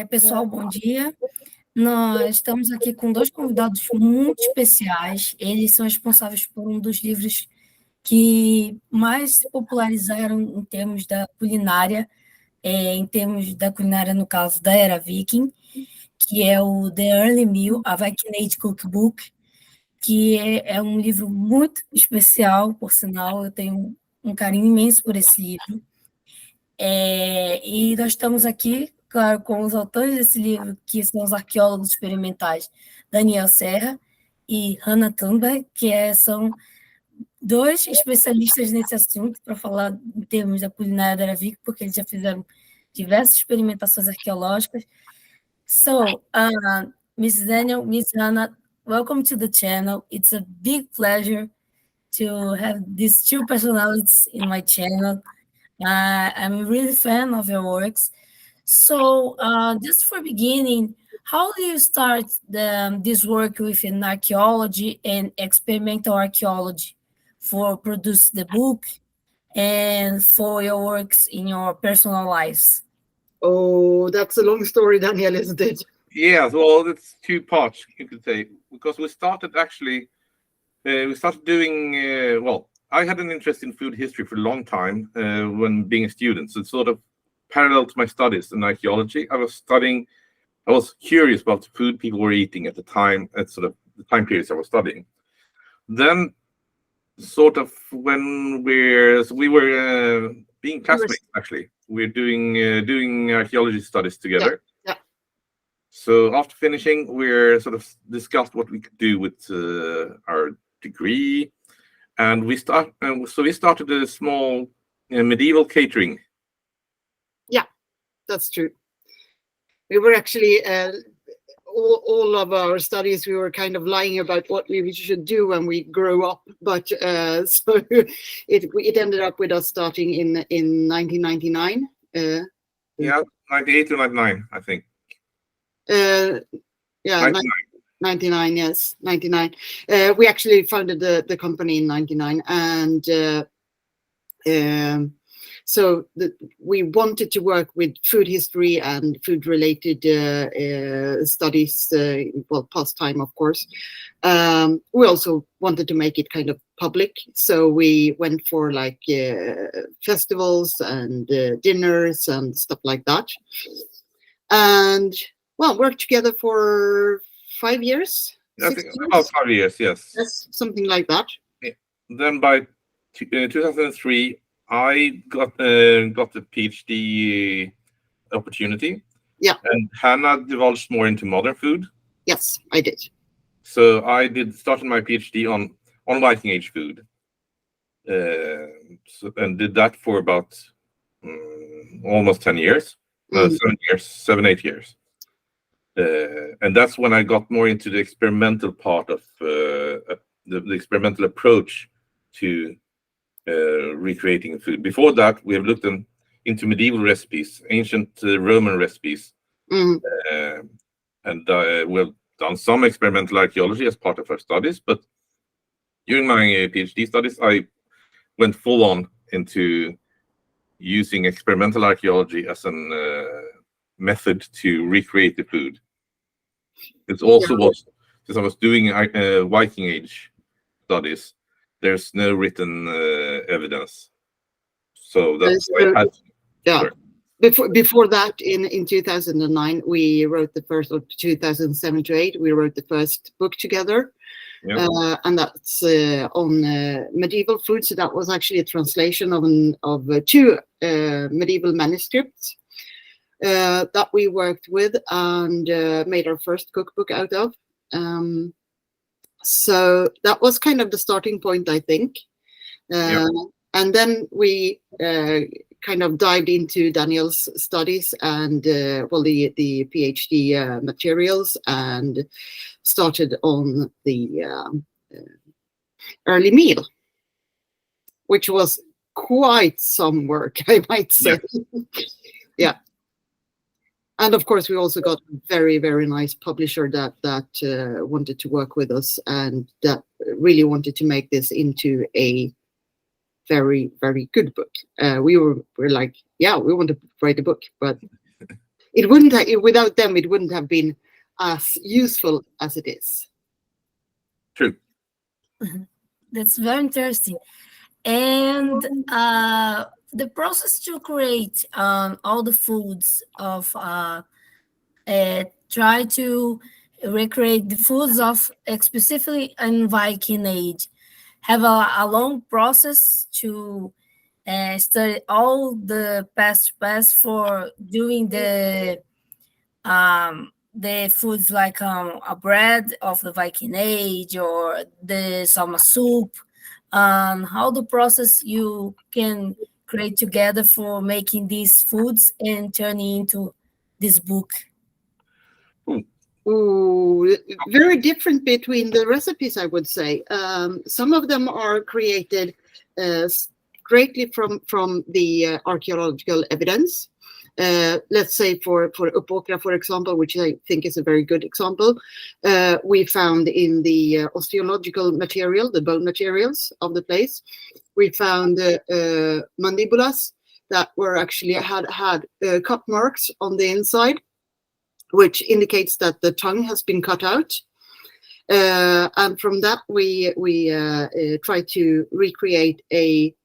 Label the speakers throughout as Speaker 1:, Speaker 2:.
Speaker 1: Pessoal, bom dia. Nós estamos aqui com dois convidados muito especiais. Eles são responsáveis por um dos livros que mais se popularizaram em termos da culinária, no caso da Era Viking, que é o The Early Meal, a Viking Age Cookbook, que é um livro muito especial, por sinal, eu tenho um carinho imenso por esse livro. E nós estamos aqui, claro, com os autores desse livro, que são os arqueólogos experimentais Daniel Serra e Hanna Tunberg, são dois especialistas nesse assunto, para falar em termos da culinária da Era Viking, porque eles já fizeram diversas experimentações arqueológicas. So, Miss Daniel, Miss Hanna, welcome to the channel. It's a big pleasure to have these two personalities in my channel. I'm a really fan of your works. So, just for beginning, how do you start this work within archaeology and experimental archaeology for produce the book and for your works in your personal lives?
Speaker 2: Oh, that's a long story, Daniel, isn't it?
Speaker 3: Yeah, well, it's two parts, you could say, because we started doing, well, I had an interest in food history for a long time when being a student. So it's sort of parallel to my studies in archaeology. I was curious about the food people were eating at the time, at sort of the time periods I was studying. Then, sort of when we were being classmates, actually. We're doing archaeology studies together.
Speaker 2: Yeah.
Speaker 3: So after finishing, we're sort of discussed what we could do with our degree. And we started a small medieval catering.
Speaker 2: Yeah, that's true. We were actually all of our studies. We were kind of lying about what we should do when we grow up. But so it ended up with us starting in 1999.
Speaker 3: Yeah, 98 to 99, I think.
Speaker 2: Yeah,
Speaker 3: 99.
Speaker 2: 99, yes, 99. We actually founded the company in 99, and so we wanted to work with food history and food-related studies, well, pastime, of course. We also wanted to make it kind of public, so we went for like festivals and dinners and stuff like that. And, well, worked together for 5 years?
Speaker 3: I think about 5 years, yes.
Speaker 2: Yes, something like that.
Speaker 3: Yeah. Then by 2003, I got a PhD opportunity.
Speaker 2: Yeah.
Speaker 3: And Hanna divulged more into modern food.
Speaker 2: Yes, I did.
Speaker 3: So I started my PhD on Viking Age food. And did that for about almost 10 years. 7, 8 years. And that's when I got more into the experimental part of the experimental approach to recreating food. Before that, we have looked into medieval recipes, ancient Roman recipes, and we've done some experimental archaeology as part of our studies. But during my PhD studies, I went full on into using experimental archaeology as a method to recreate the food. It also was, since I was doing Viking Age studies, there's no written evidence. So that's why I had.
Speaker 2: Yeah. Before that, in 2009, we wrote the first, or 2007 to 8, we wrote the first book together.
Speaker 3: Yeah.
Speaker 2: And that's on medieval food. So that was actually a translation of two medieval manuscripts that we worked with and made our first cookbook out of. So that was kind of the starting point, I think. And then we kind of dived into Daniel's studies and the PhD materials, and started on the early meal, which was quite some work, I might say. Yeah. And of course, we also got a very, very nice publisher that wanted to work with us and that really wanted to make this into a very, very good book. We were like, yeah, we want to write a book, but it wouldn't have, without them, it wouldn't have been as useful as it is.
Speaker 3: True.
Speaker 1: That's very interesting. And the process to create all the foods of try to recreate the foods of specifically in Viking Age have a long process to study all the past for doing the foods like a bread of the Viking Age or the summer soup. How the process you can create together for making these foods and turning into this book.
Speaker 2: Ooh, very different between the recipes, I would say. Some of them are created greatly from the archaeological evidence. Let's say for Uppåkra, for example, which I think is a very good example, we found in the osteological material, the bone materials of the place, we found mandibulas that were actually had cut marks on the inside, which indicates that the tongue has been cut out. And from that, we try to recreate a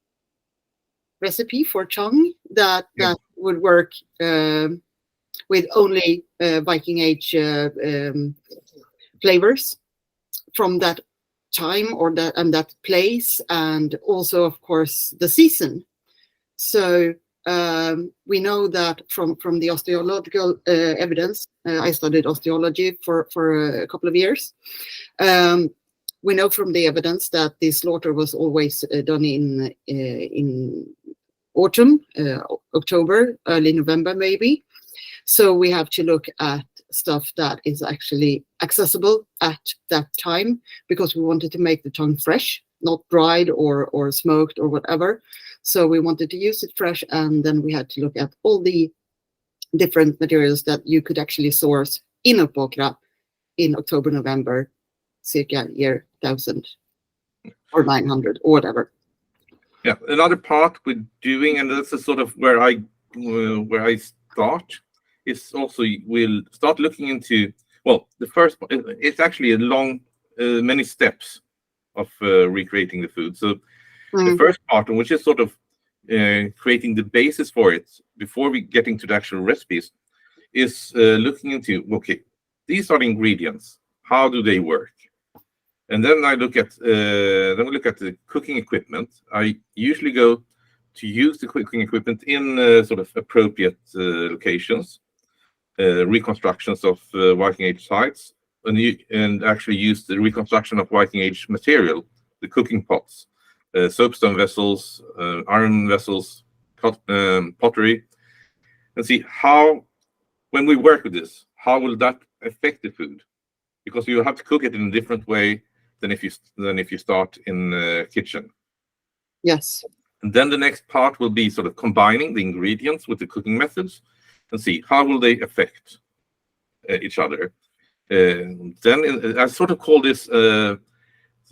Speaker 2: recipe for tongue that would work with only Viking Age flavors from that time or that place, and also, of course, the season. So we know that from the osteological evidence, I studied osteology for a couple of years. We know from the evidence that the slaughter was always done in autumn, October, early November, maybe. So we have to look at stuff that is actually accessible at that time, because we wanted to make the tongue fresh, not dried or smoked or whatever. So we wanted to use it fresh, and then we had to look at all the different materials that you could actually source in Uppåkra in October, November, circa year 1000 or 900 or whatever.
Speaker 3: Yeah, another part with doing, and this is sort of where I start, is also we'll start looking into, well, the first, it's actually a long, many steps of recreating the food. So the first part, which is sort of creating the basis for it before we get into the actual recipes, is looking into, okay, these are the ingredients. How do they work? And then I look at the cooking equipment. I usually go to use the cooking equipment in sort of appropriate locations, reconstructions of Viking Age sites, and actually use the reconstruction of Viking Age material, the cooking pots, soapstone vessels, iron vessels, pottery, and see how, when we work with this, how will that affect the food? Because you have to cook it in a different way than if you start in the kitchen.
Speaker 2: Yes.
Speaker 3: And then the next part will be sort of combining the ingredients with the cooking methods and see how will they affect each other. Then I sort of call this sort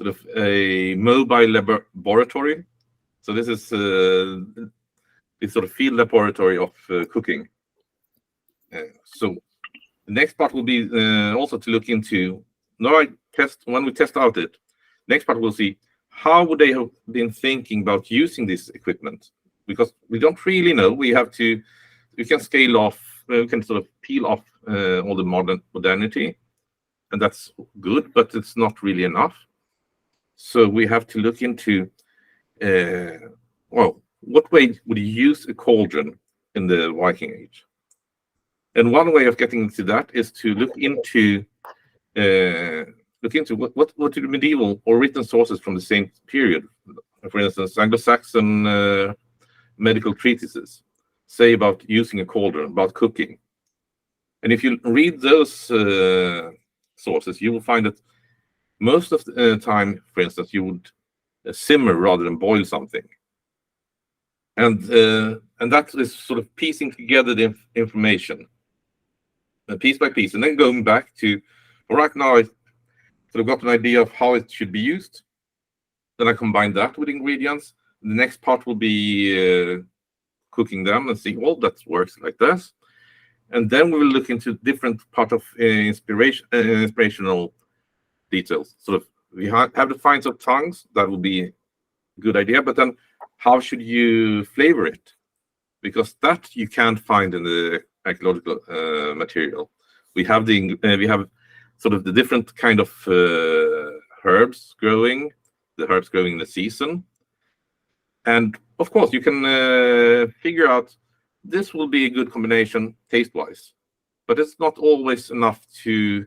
Speaker 3: of a mobile laboratory. So this is this sort of field laboratory of cooking. So the next part will be also to look into, when we test out it, next part we'll see how would they have been thinking about using this equipment, because we don't really know. We can scale off, we can sort of peel off all the modernity, and that's good, but it's not really enough. So we have to look into, well, what way would you use a cauldron in the Viking Age? And one way of getting into that is to look into what do the medieval or written sources from the same period, for instance, Anglo-Saxon medical treatises, say about using a cauldron, about cooking. And if you read those sources, you will find that most of the time, for instance, you would simmer rather than boil something. And that is sort of piecing together the information piece by piece, and then going back to, all right, now I sort of got an idea of how it should be used. Then I combine that with ingredients. The next part will be cooking them and see, well, that works like this. And then we will look into different part of inspirational details. Sort of, we have to find some tongues. That would be a good idea. But then, how should you flavor it? Because that you can't find in the archaeological material. We have sort of the different kind of herbs growing, the herbs growing in the season, and of course you can figure out this will be a good combination taste-wise, but it's not always enough to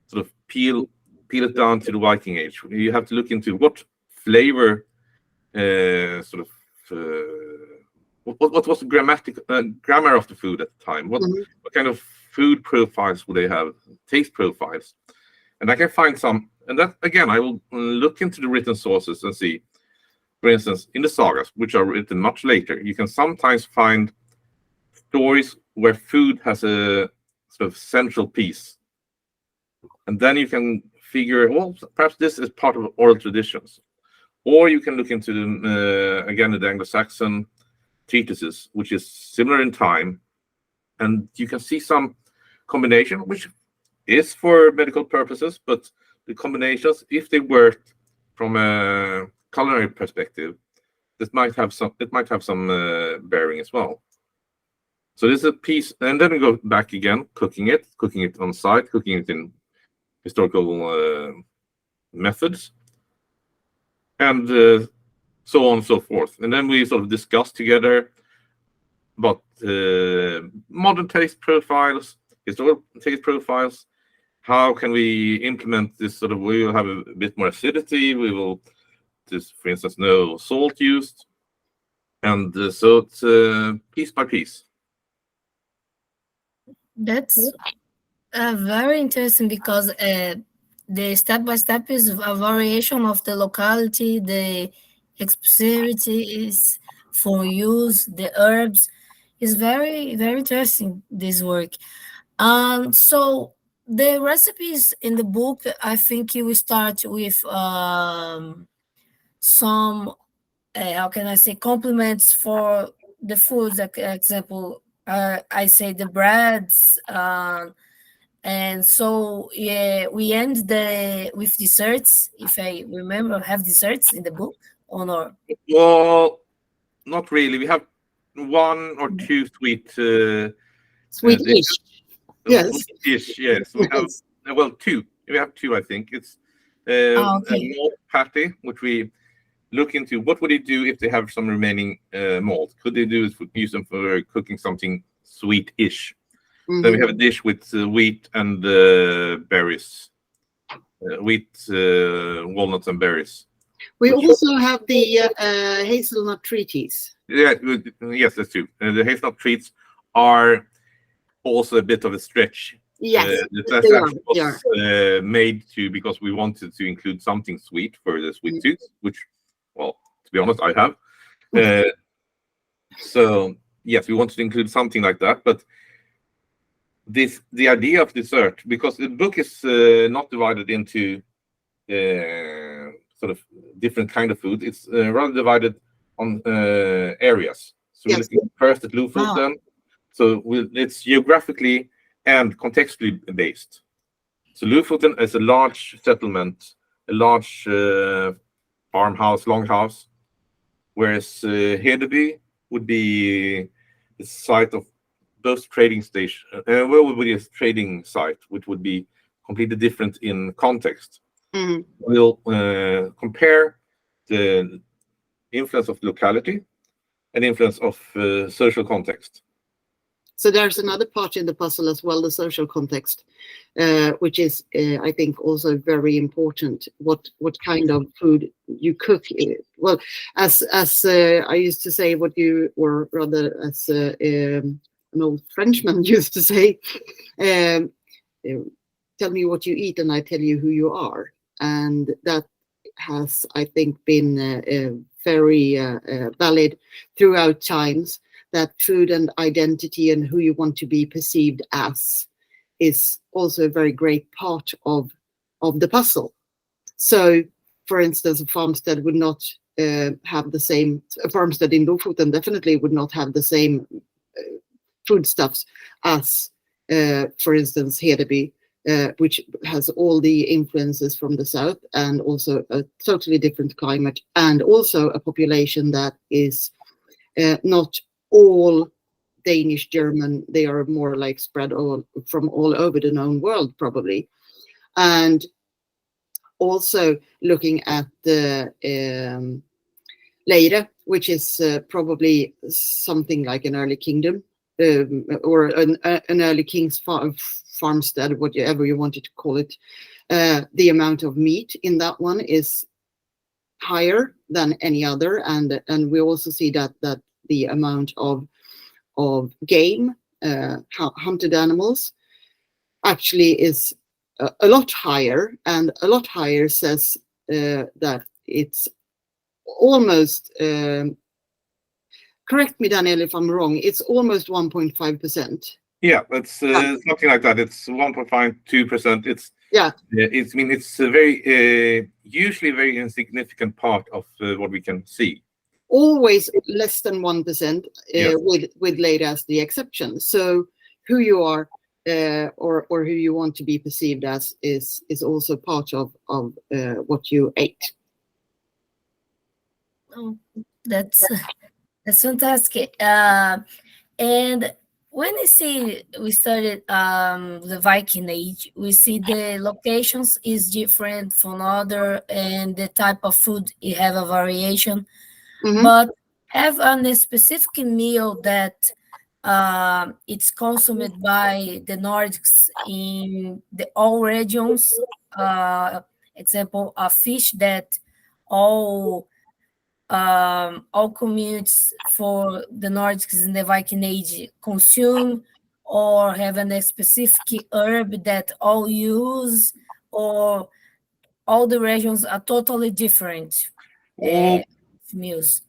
Speaker 3: sort of peel it down to the Viking Age. You have to look into what flavor, what was the grammar of the food at the time? What kind of food profiles would they have? Taste profiles, and I can find some. And that again, I will look into the written sources and see. For instance, in the sagas, which are written much later, you can sometimes find stories where food has a sort of central piece. And then you can figure, well, perhaps this is part of oral traditions. Or you can look into, again, the Anglo-Saxon treatises, which is similar in time. And you can see some combination, which is for medical purposes, but the combinations, if they worked from a culinary perspective, it might have some bearing as well. So this is a piece, and then we go back again, cooking it on site, cooking it in historical methods, and so on and so forth. And then we sort of discuss together about modern taste profiles, historical taste profiles. How can we implement this sort of? We will have a bit more acidity. We will, for instance, no salt used, and so it's piece by piece.
Speaker 1: That's very interesting because the step-by-step is a variation of the locality, the expressivity for use, the herbs. Is very, very interesting, this work. So the recipes in the book, I think you will start with some, how can I say, compliments for the foods. Like, example, I say the breads, and so yeah, we end with desserts. If I remember, have desserts in the book or not?
Speaker 3: Well, not really. We have one or two sweet
Speaker 2: Sweet-ish. Yes.
Speaker 3: Sweet-ish, yes. We have two. We have two, I think. It's a malt patty, which we look into. What would they do if they have some remaining malt? Could they use them for cooking something sweet-ish? Then we have a dish with wheat and berries, wheat, walnuts, and berries.
Speaker 2: We also have the hazelnut treaties.
Speaker 3: Yeah, yes, that's true. The hazelnut treats are also a bit of a stretch.
Speaker 2: Yes,
Speaker 3: that actually was made because we wanted to include something sweet for the sweet tooth, which, well, to be honest, I have. So yes, we wanted to include something like that, but the idea of dessert, because the book is not divided into sort of different kind of food. It's rather divided on areas. So we're looking first at Lofoten. So it's geographically and contextually based. So Lofoten is a large settlement, a large farmhouse, longhouse, whereas Hedeby would be the site of those trading station. Would be a trading site, which would be completely different in context. We'll compare the influence of locality and influence of social context.
Speaker 2: So there's another part in the puzzle as well, the social context, which is, I think, also very important. What kind of food you cook? Well, as I used to say, or rather as an old Frenchman used to say, tell me what you eat and I tell you who you are. And that has, I think, been very valid throughout times, that food and identity and who you want to be perceived as is also a very great part of the puzzle. So, for instance, a farmstead would not have the same, a farmstead in Lofoten definitely would not have the same foodstuffs as, for instance, Hedeby, which has all the influences from the south and also a totally different climate, and also a population that is not all Danish, German. They are more like spread from all over the known world, probably. And also looking at the Leire, which is probably something like an early kingdom, or an early king's farmstead, whatever you wanted to call it. The amount of meat in that one is higher than any other, and we also see that the amount of game, hunted animals, actually is a lot higher, and a lot higher says that it's almost, correct me, Daniel, if I'm wrong, it's almost 1.5%.
Speaker 3: Yeah, it's something like that. It's 1.5-2%. It's it's a very usually very insignificant part of what we can see.
Speaker 2: Always less than 1%,
Speaker 3: Yes.
Speaker 2: with Leire as the exception. So who you are, or who you want to be perceived as, is also part of what you ate.
Speaker 1: Oh, that's fantastic. And when we started the Viking Age, we see the locations is different from other, and the type of food it have a variation.
Speaker 2: Mhm.
Speaker 1: But have a specific meal that it's consumed by the Nordics in all regions. Example, a fish that all communities for the Nordics in the Viking Age consume, or have a specific herb that all use, or all the regions are totally different
Speaker 3: Well,
Speaker 1: meals.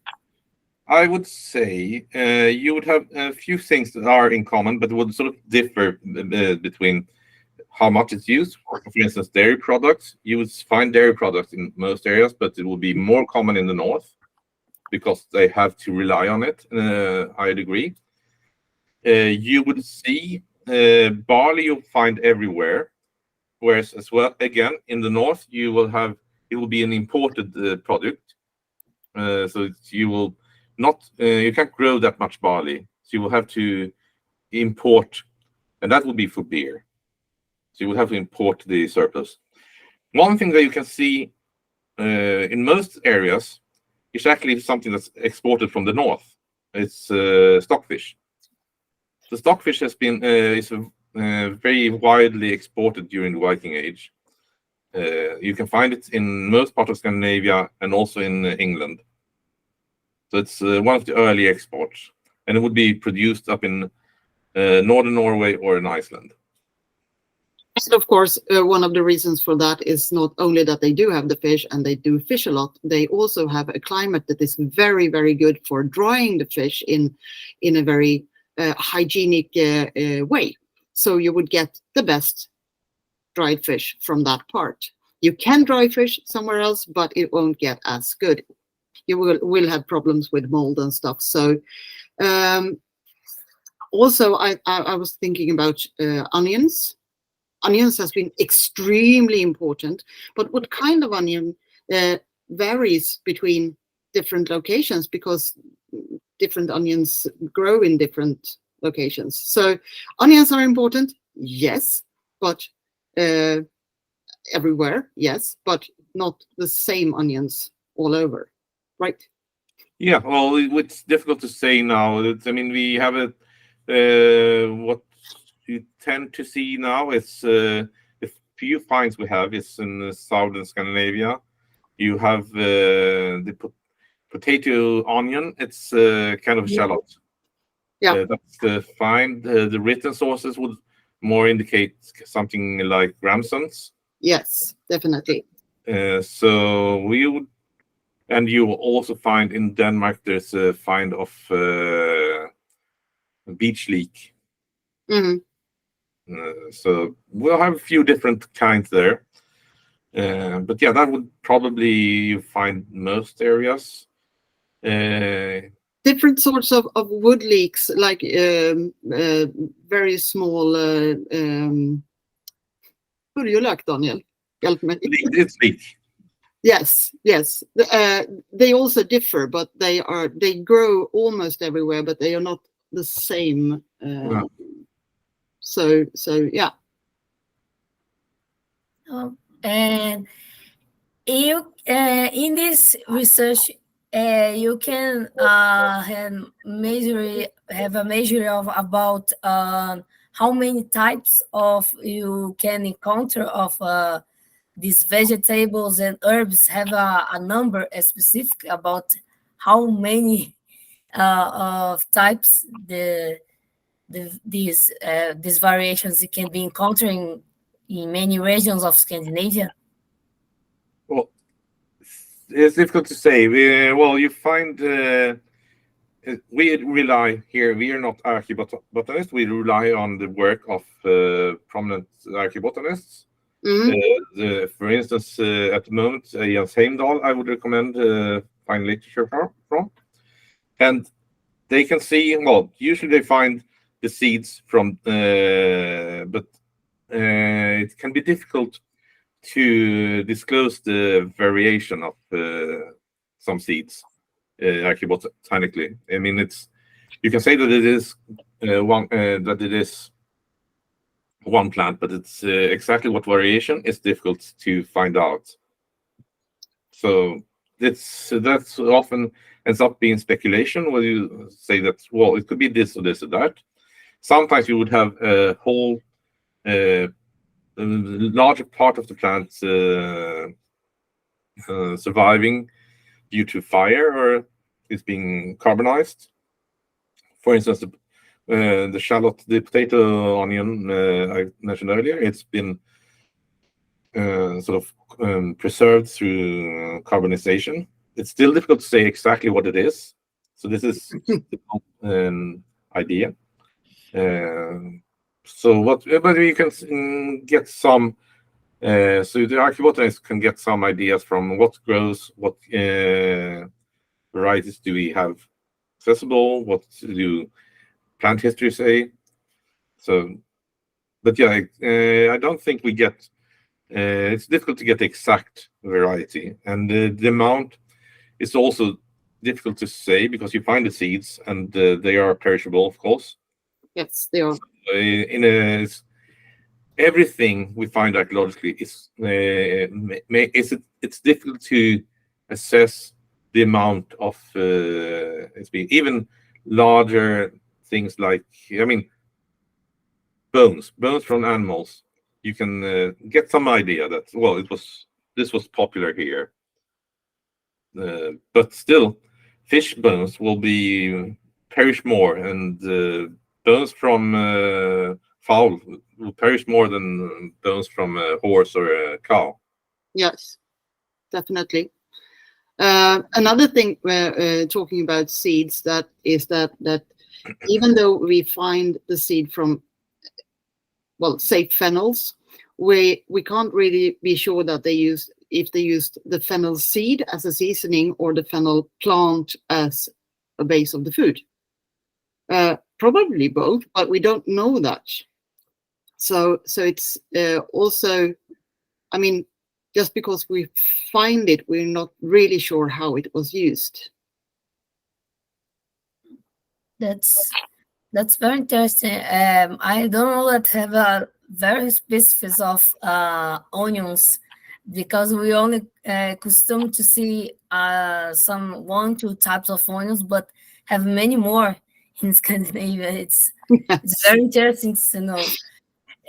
Speaker 3: I would say you would have a few things that are in common, but would sort of differ between how much it's used. For instance, dairy products. You would find dairy products in most areas, but it will be more common in the north because they have to rely on it in a higher degree. You would see barley you'll find everywhere, whereas as well, again, in the north, it will be an imported product. So you will not, you can't grow that much barley. So you will have to import, and that will be for beer. So you will have to import the surplus. One thing that you can see in most areas is actually something that's exported from the north. It's stockfish. The stockfish has been very widely exported during the Viking Age. You can find it in most parts of Scandinavia and also in England. So it's one of the early exports, and it would be produced up in northern Norway or in Iceland.
Speaker 2: And of course, one of the reasons for that is not only that they do have the fish and they do fish a lot, they also have a climate that is very, very good for drying the fish in a very hygienic way. So you would get the best dried fish from that part. You can dry fish somewhere else, but it won't get as good. You will have problems with mold and stuff. So also, I was thinking about onions. Onions has been extremely important, but what kind of onion varies between different locations, because different onions grow in different locations. So onions are important, yes, but everywhere, yes, but not the same onions all over, right?
Speaker 3: Yeah, well, it's difficult to say now. We have what you tend to see now is the few finds we have is in southern Scandinavia. You have the potato onion. It's kind of shallot.
Speaker 2: Yeah.
Speaker 3: That's the find. The written sources would more indicate something like Gramsons.
Speaker 2: Yes, definitely.
Speaker 3: So we would, and you will also find in Denmark there's a find of beach leek.
Speaker 2: Mm-hmm.
Speaker 3: So we'll have a few different kinds there. But yeah, that would probably find most areas.
Speaker 2: The different sorts of wood leeks, like very small. Hur do you like, Daniel? Help me.
Speaker 3: It's leek.
Speaker 2: Yes. They also differ, but they grow almost everywhere, but they are not the same. So yeah.
Speaker 1: And you in this research, you can have a measure of about how many types of you can encounter of these vegetables and herbs. Have a number specific about how many of types these variations you can be encountering in many regions of Scandinavia.
Speaker 3: Well, it's difficult to say. You find we rely here. We are not archaeobotanists. We rely on the work of prominent archaeobotanists. For instance, at the moment, Jens Heimdal, I would recommend find literature from, and they can see. Well, usually they find the seeds from, but it can be difficult to disclose the variation of some seeds archaeobotanically. I mean, you can say that it is one plant, but it's exactly what variation is difficult to find out. So that's often ends up being speculation, where you say that, well, it could be this or this or that. Sometimes you would have a whole larger part of the plant surviving due to fire, or is being carbonized. For instance, the shallot, the potato onion I mentioned earlier, it's been sort of preserved through carbonization. It's still difficult to say exactly what it is. So this is an idea. But you can get some. So the archaeobotanists can get some ideas from what grows, what varieties do we have accessible, what do plant history say. So, but yeah, I don't think we get. It's difficult to get the exact variety, and the amount is also difficult to say, because you find the seeds and they are perishable, of course.
Speaker 2: Yes, they are.
Speaker 3: So, everything we find archaeologically is it's difficult to assess the amount of even larger things like, I mean, bones from animals. You can get some idea that, well, this was popular here, but still, fish bones will perish more, and bones from fowl will perish more than bones from a horse or a cow.
Speaker 2: Yes, definitely. Another thing, talking about seeds, that even though we find the seed from, well, say fennels, we can't really be sure that if they used the fennel seed as a seasoning or the fennel plant as a base of the food. Probably both, but we don't know that. So it's also, I mean, just because we find it, we're not really sure how it was used.
Speaker 1: That's very interesting. I don't know that have a very specific of onions, because we only custom to see some 1-2 types of onions, but have many more in Scandinavia. It's very interesting to know.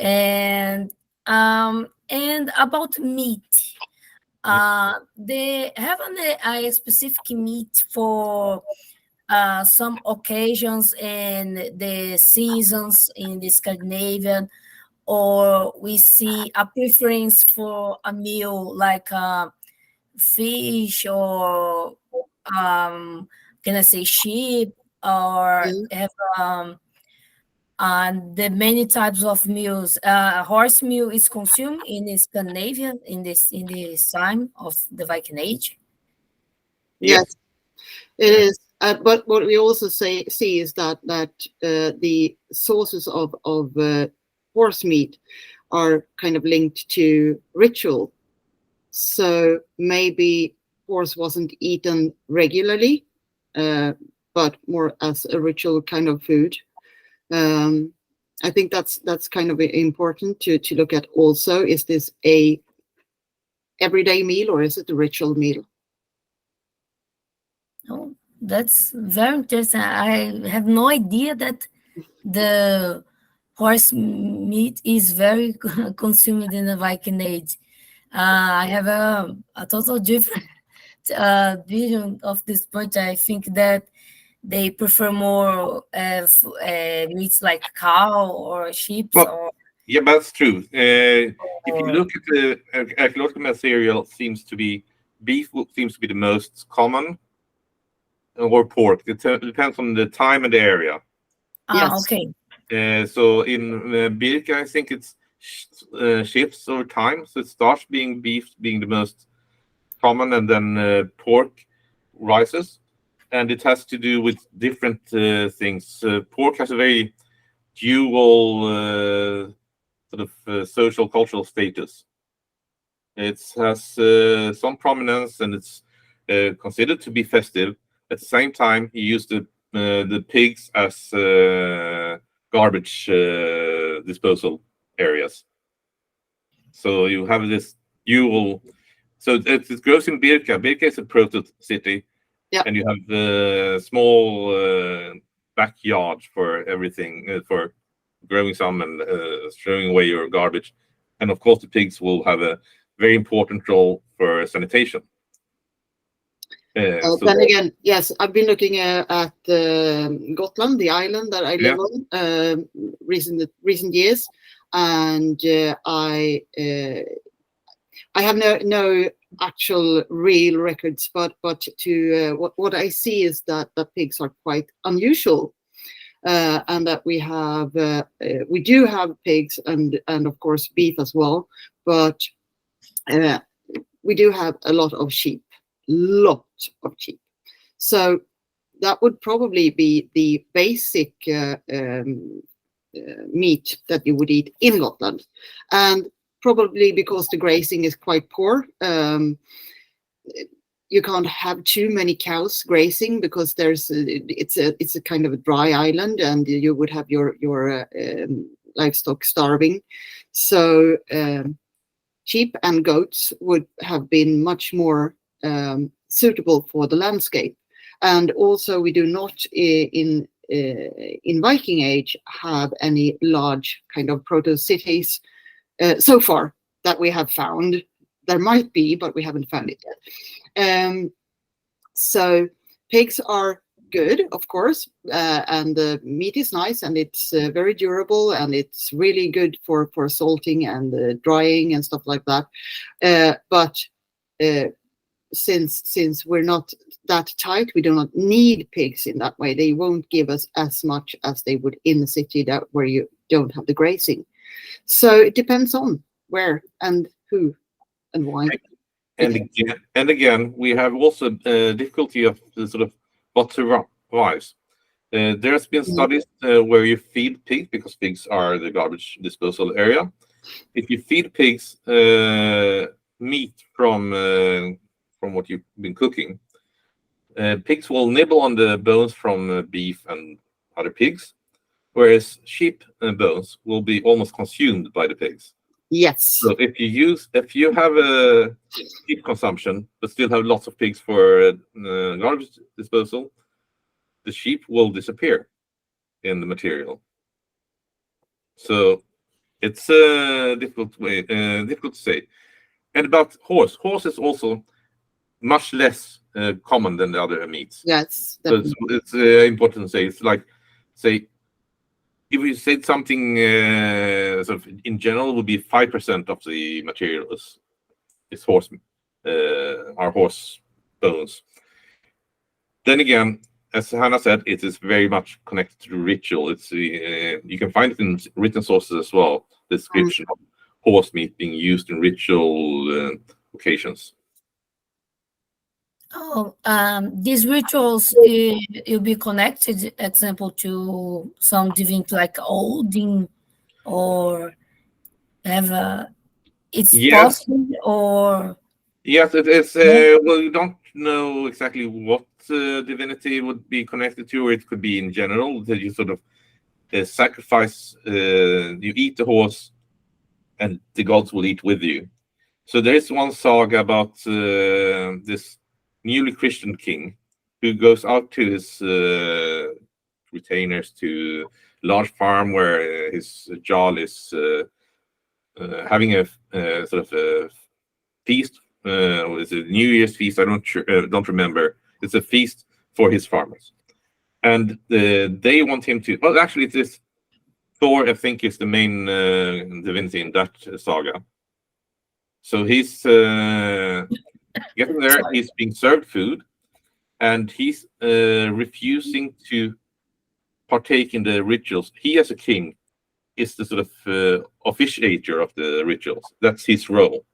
Speaker 1: And about meat, they have a specific meat for some occasions and the seasons in the Scandinavian, or we see a preference for a meal like fish, or can I say sheep, or have the many types of meals. Horse meal is consumed in Scandinavia in this time of the Viking Age.
Speaker 2: Yes, it is. But what we also see is that the sources of horse meat are kind of linked to ritual. So maybe horse wasn't eaten regularly, but more as a ritual kind of food. I think that's kind of important to look at also. Is this a everyday meal or is it a ritual meal?
Speaker 1: Oh, that's very interesting. I have no idea that the horse meat is very consumed in the Viking Age. I have a total different vision of this point. I think that they prefer more meats like cow or sheep.
Speaker 3: Well, yeah, that's true. If you look at the archaeological material, beef seems to be the most common, or pork. It depends on the time and the area.
Speaker 2: Yes.
Speaker 1: Okay.
Speaker 3: So in Birka, I think it's shifts over time. So it starts being beef being the most common, and then pork rises, and it has to do with different things. Pork has a very dual sort of social cultural status. It has some prominence, and it's considered to be festive. At the same time, you use the pigs as garbage disposal areas. So you have this dual. So it grows in Birka. Birka is a proto city,
Speaker 2: yeah.
Speaker 3: And you have small backyard for everything, for growing some and throwing away your garbage. And of course, the pigs will have a very important role for sanitation.
Speaker 2: Then again, yes, I've been looking at Gotland, the island that I live on, recent years, and I have no actual real records, but to what I see is that pigs are quite unusual, and that we do have pigs and of course beef as well, but we do have a lot of sheep. So that would probably be the basic meat that you would eat in Gotland, and probably because the grazing is quite poor, you can't have too many cows grazing because it's a kind of a dry island, and you would have your livestock starving. So sheep and goats would have been much more suitable for the landscape. And also we do not in Viking Age have any large kind of proto-cities so far that we have found. There might be, but we haven't found it yet. So pigs are good, of course, and the meat is nice, and it's very durable, and it's really good for salting and drying and stuff like that. But since we're not that tight, we do not need pigs in that way. They won't give us as much as they would in the city where you don't have the grazing. So it depends on where and who and why.
Speaker 3: And again, we have also difficulty of the sort of what survives. There's been studies where you feed pigs, because pigs are the garbage disposal area. If you feed pigs meat from what you've been cooking, pigs will nibble on the bones from beef and other pigs, whereas sheep bones will be almost consumed by the pigs.
Speaker 2: Yes.
Speaker 3: So if you have a sheep consumption but still have lots of pigs for garbage disposal, the sheep will disappear in the material. So it's difficult to say. And about horse is also much less common than the other meats.
Speaker 2: Yes.
Speaker 3: So it's important to say. It's like, say, if we said something sort of in general, would be 5% of the material is horse, our horse bones. Then again, as Hanna said, it is very much connected to ritual. It's you can find it in written sources as well. The description of horse meat being used in ritual occasions.
Speaker 1: These rituals will be connected, example, to some divinity like Odin, or have a, it's
Speaker 3: Yes,
Speaker 1: possible, or
Speaker 3: yes, it is.
Speaker 1: no?
Speaker 3: Well, you don't know exactly what divinity would be connected to, or it could be in general that you sort of sacrifice. You eat the horse, and the gods will eat with you. So there is one saga about this newly Christian king who goes out to his retainers to a large farm where his jarl is having a sort of a feast. It's a New Year's feast. I don't remember. It's a feast for his farmers, and they want him to. Well, actually, it is Thor. I think is the main divinity in that saga. So he's getting there.
Speaker 1: Sorry.
Speaker 3: He's being served food, and he's refusing to partake in the rituals. He, as a king, is the sort of officiator of the rituals. That's his role.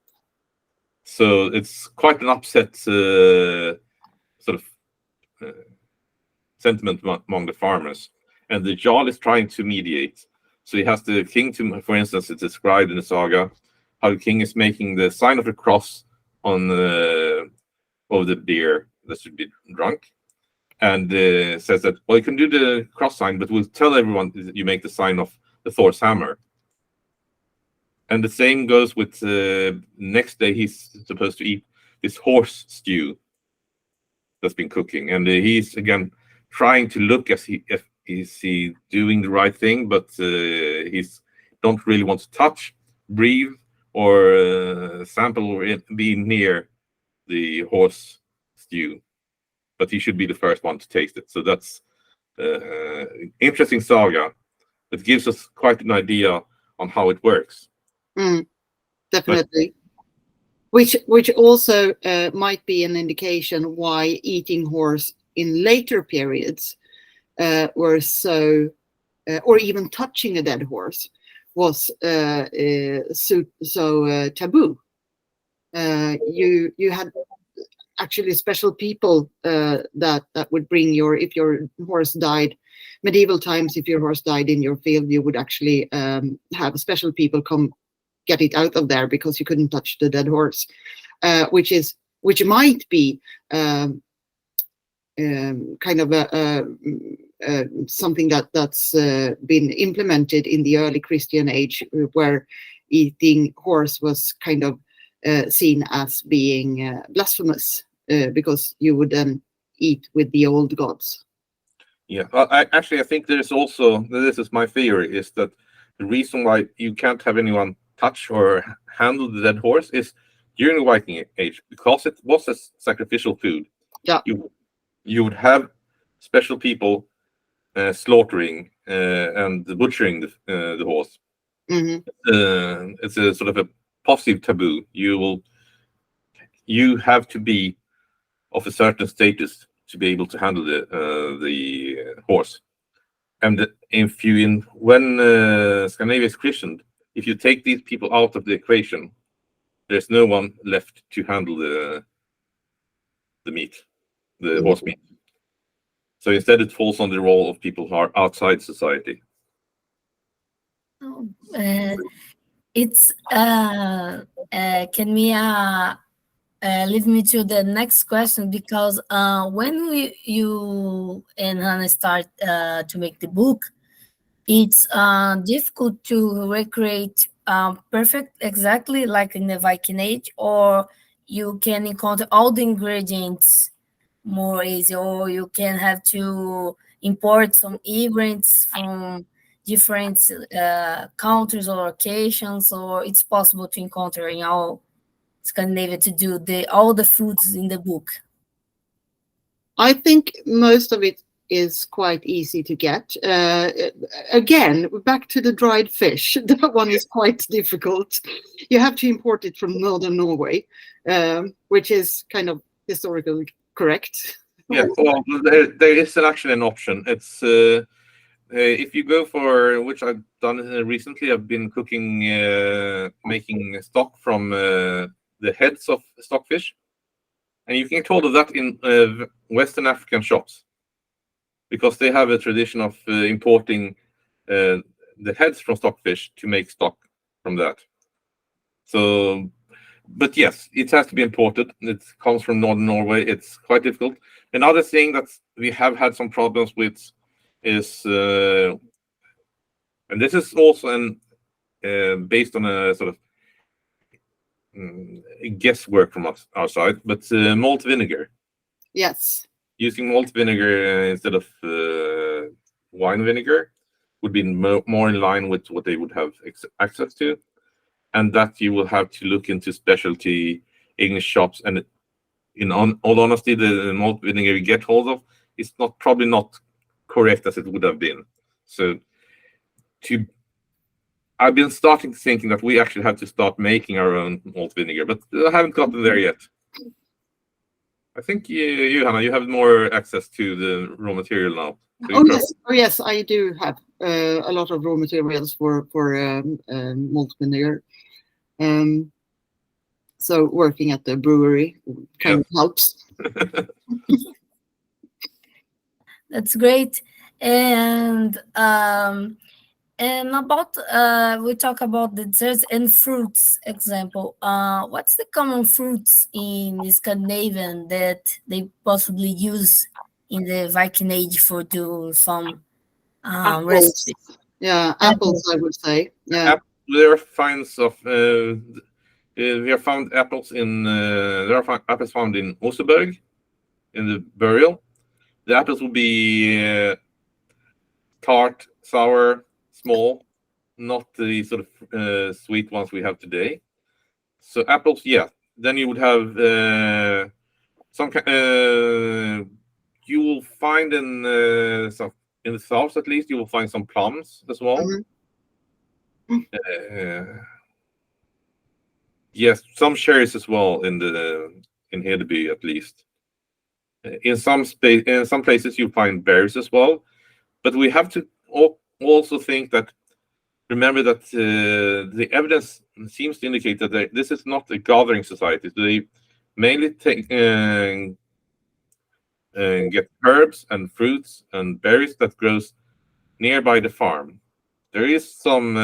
Speaker 3: So it's quite an upset sort of sentiment among the farmers. And the Jarl is trying to mediate. So he has the king to, for instance, it's described in the saga, how the king is making the sign of the cross on over the beer that should be drunk. And says that, well, you can do the cross sign, but we'll tell everyone that you make the sign of the Thor's hammer. And the same goes with next day he's supposed to eat this horse stew that's been cooking, and he's again trying to look as if is he doing the right thing, but he's don't really want to touch, breathe, or sample or be near the horse stew, but he should be the first one to taste it. So that's interesting saga that gives us quite an idea on how it works.
Speaker 2: Definitely. Which also might be an indication why eating horse in later periods were so, or even touching a dead horse was so taboo. You had actually special people that would bring if your horse died. Medieval times, if your horse died in your field, you would actually have special people come get it out of there because you couldn't touch the dead horse, which might be kind of something that's been implemented in the early Christian age, where eating horse was kind of seen as being blasphemous because you would then eat with the old gods.
Speaker 3: Yeah, I think there's also, this is my theory, is that the reason why you can't have anyone touch or handle the dead horse is during the Viking Age, because it was a sacrificial food.
Speaker 2: Yeah,
Speaker 3: you would have special people slaughtering and butchering the horse.
Speaker 2: Mm-hmm.
Speaker 3: It's a sort of a positive taboo. You have to be of a certain status to be able to handle the horse. And when Scandinavia is christened, if you take these people out of the equation, there's no one left to handle the meat, the horse meat. So instead, it falls on the role of people who are outside society.
Speaker 1: It's can we lead me to the next question, because when you and Hanna start to make the book, it's difficult to recreate perfect exactly like in the Viking Age, or you can encounter all the ingredients more easy, or you can have to import some ingredients from different countries or locations, or it's possible to encounter in all Scandinavia to do all the foods in the book?
Speaker 2: I think most of it is quite easy to get. Again, back to the dried fish. That one is quite difficult. You have to import it from northern Norway, which is kind of historically correct.
Speaker 3: Yeah, well, there is actually an option. It's if you go for, which I've done recently, I've been cooking, making stock from the heads of stockfish. And you can get hold of that in Western African shops, because they have a tradition of importing the heads from stockfish to make stock from that. So, but yes, it has to be imported. It comes from northern Norway. It's quite difficult. Another thing that we have had some problems with is, and this is also based on a sort of guesswork from our side, but malt vinegar.
Speaker 2: Yes.
Speaker 3: Using malt vinegar instead of wine vinegar would be more in line with what they would have access to, and that you will have to look into specialty English shops. And in all honesty, the malt vinegar you get hold of is probably not correct as it would have been. So I've been thinking that we actually have to start making our own malt vinegar, but I haven't gotten there yet. I think you Hanna, you have more access to the raw material now. So
Speaker 2: yes, I do have a lot of raw materials for malt vinegar. So working at the brewery kind of helps.
Speaker 1: That's great. And about we talk about the desserts and fruits example. What's the common fruits in Scandinavian that they possibly use in the Viking Age for do some
Speaker 2: Apples.
Speaker 1: recipes?
Speaker 2: Yeah, apples, I would say. Yeah.
Speaker 3: There are finds of we have found apples in there are apples found in Osterberg in the burial. The apples will be tart, sour, small, not the sort of sweet ones we have today. So apples, yeah. Then you would have some. You will find in the south, at least, you will find some plums as well. Yes, some cherries as well in Hedeby, at least. In some places you find berries as well, but we have to also remember that the evidence seems to indicate that this is not a gathering society. So they mainly get herbs and fruits and berries that grows nearby the farm. There is some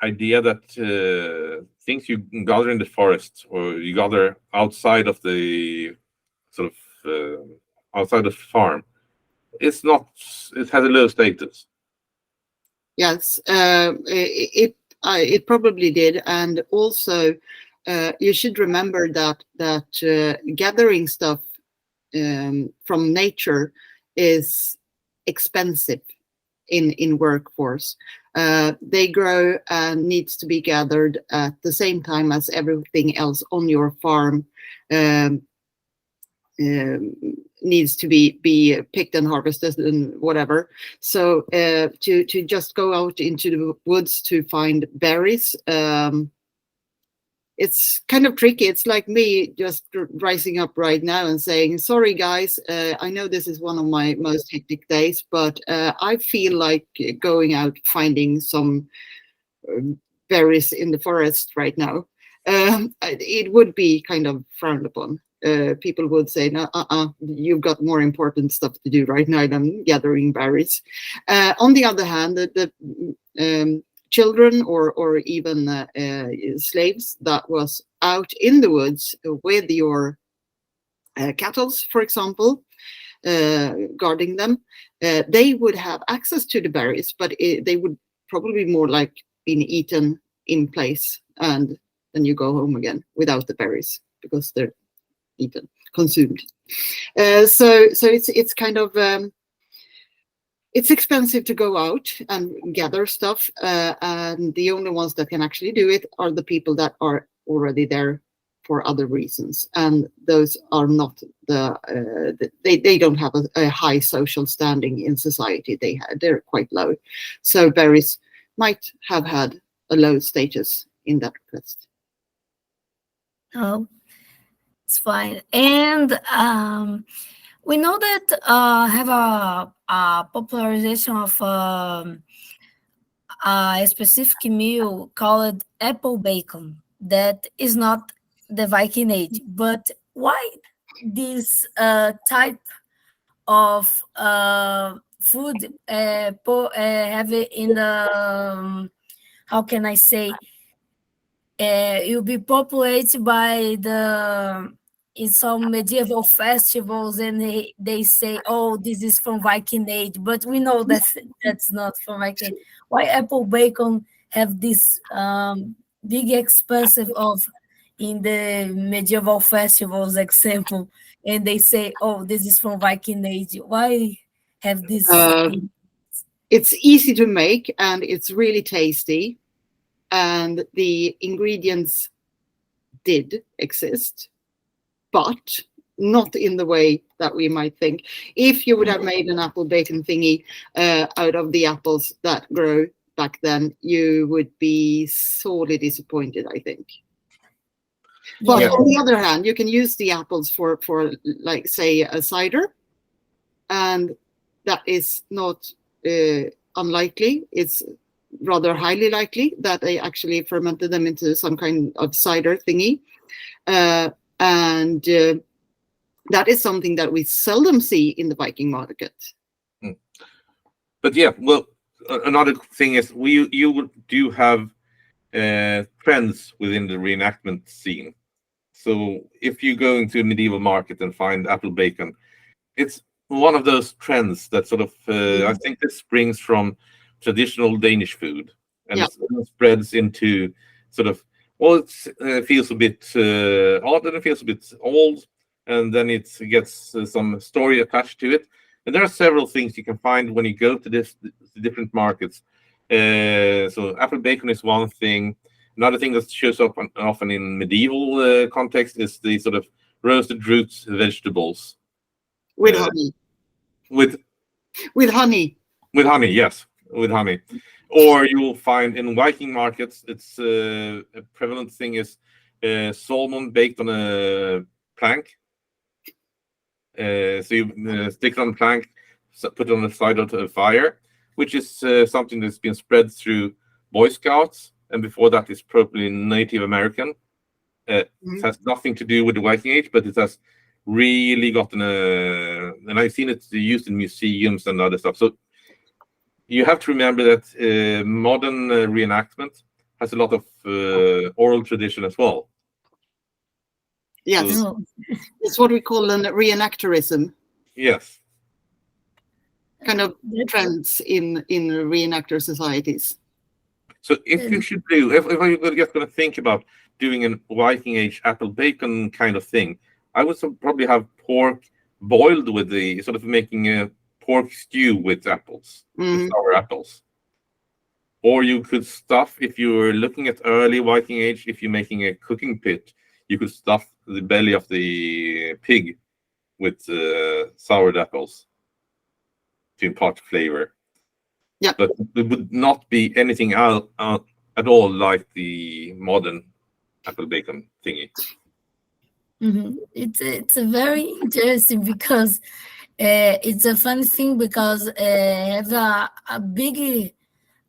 Speaker 3: idea that things you gather in the forest or you gather outside of the sort of outside the farm, it has a low status.
Speaker 2: Yes, it probably did, and also you should remember that gathering stuff from nature is expensive in workforce. They grow and needs to be gathered at the same time as everything else on your farm. Needs to be picked and harvested and whatever. So to just go out into the woods to find berries, it's kind of tricky. It's like me just rising up right now and saying, sorry guys, I know this is one of my most hectic days, but I feel like going out finding some berries in the forest right now. It would be kind of frowned upon. People would say, no, you've got more important stuff to do right now than gathering berries. On the other hand, the children or even slaves that was out in the woods with your cattle, for example, guarding them, they would have access to the berries, but they would probably be more like being eaten in place, and then you go home again without the berries because they're eaten, consumed. So it's kind of it's expensive to go out and gather stuff, and the only ones that can actually do it are the people that are already there for other reasons, and those are not they don't have a high social standing in society. They're quite low, so berries might have had a low status in that request.
Speaker 1: Oh, it's fine. And we know that have a popularization of a specific meal called apple bacon that is not the Viking Age. But why this type of food have it in the how can I say, it will be populated by the in some medieval festivals, and they say, oh, this is from Viking Age, but we know that that's not from Viking Age. Why apple bacon have this big expensive of in the medieval festivals example, and they say, oh, this is from Viking Age? Why have this?
Speaker 2: It's easy to make and it's really tasty, and the ingredients did exist, but not in the way that we might think. If you would have made an apple bacon thingy out of the apples that grow back then, you would be sorely disappointed, I think. But on the other hand, you can use the apples for like, say, a cider, and that is not unlikely. It's rather highly likely that they actually fermented them into some kind of cider thingy. And that is something that we seldom see in the Viking market.
Speaker 3: But yeah, well, another thing is you do have trends within the reenactment scene. So if you go into a medieval market and find apple bacon, it's one of those trends that sort of I think this springs from traditional Danish food, and it spreads into sort of, well, it feels a bit odd, and it feels a bit old, and then it gets some story attached to it. And there are several things you can find when you go to the different markets. So apple bacon is one thing. Another thing that shows up often in medieval context is the sort of roasted root vegetables.
Speaker 2: With honey.
Speaker 3: With
Speaker 2: honey.
Speaker 3: With honey, yes. With honey. Or you will find in Viking markets, it's a prevalent thing is salmon baked on a plank. So you stick it on a plank, put it on the side of the fire, which is something that's been spread through Boy Scouts, and before that is probably Native American. It has nothing to do with the Viking Age, but it has really gotten and I've seen it used in museums and other stuff. So you have to remember that modern reenactment has a lot of oral tradition as well.
Speaker 2: Yes, so, it's what we call an reenactorism.
Speaker 3: Yes.
Speaker 2: Kind of trends in reenactor societies.
Speaker 3: So if you should do, if you're just going to think about doing a Viking Age apple bacon kind of thing, I would probably have pork boiled with the sort of making a pork stew with apples, with sour apples. Or you could stuff, if you were looking at early Viking Age, if you're making a cooking pit, you could stuff the belly of the pig with soured apples to impart flavor.
Speaker 2: Yeah,
Speaker 3: but it would not be anything at all like the modern apple bacon thingy.
Speaker 1: It's a very interesting because it's a funny thing because have a big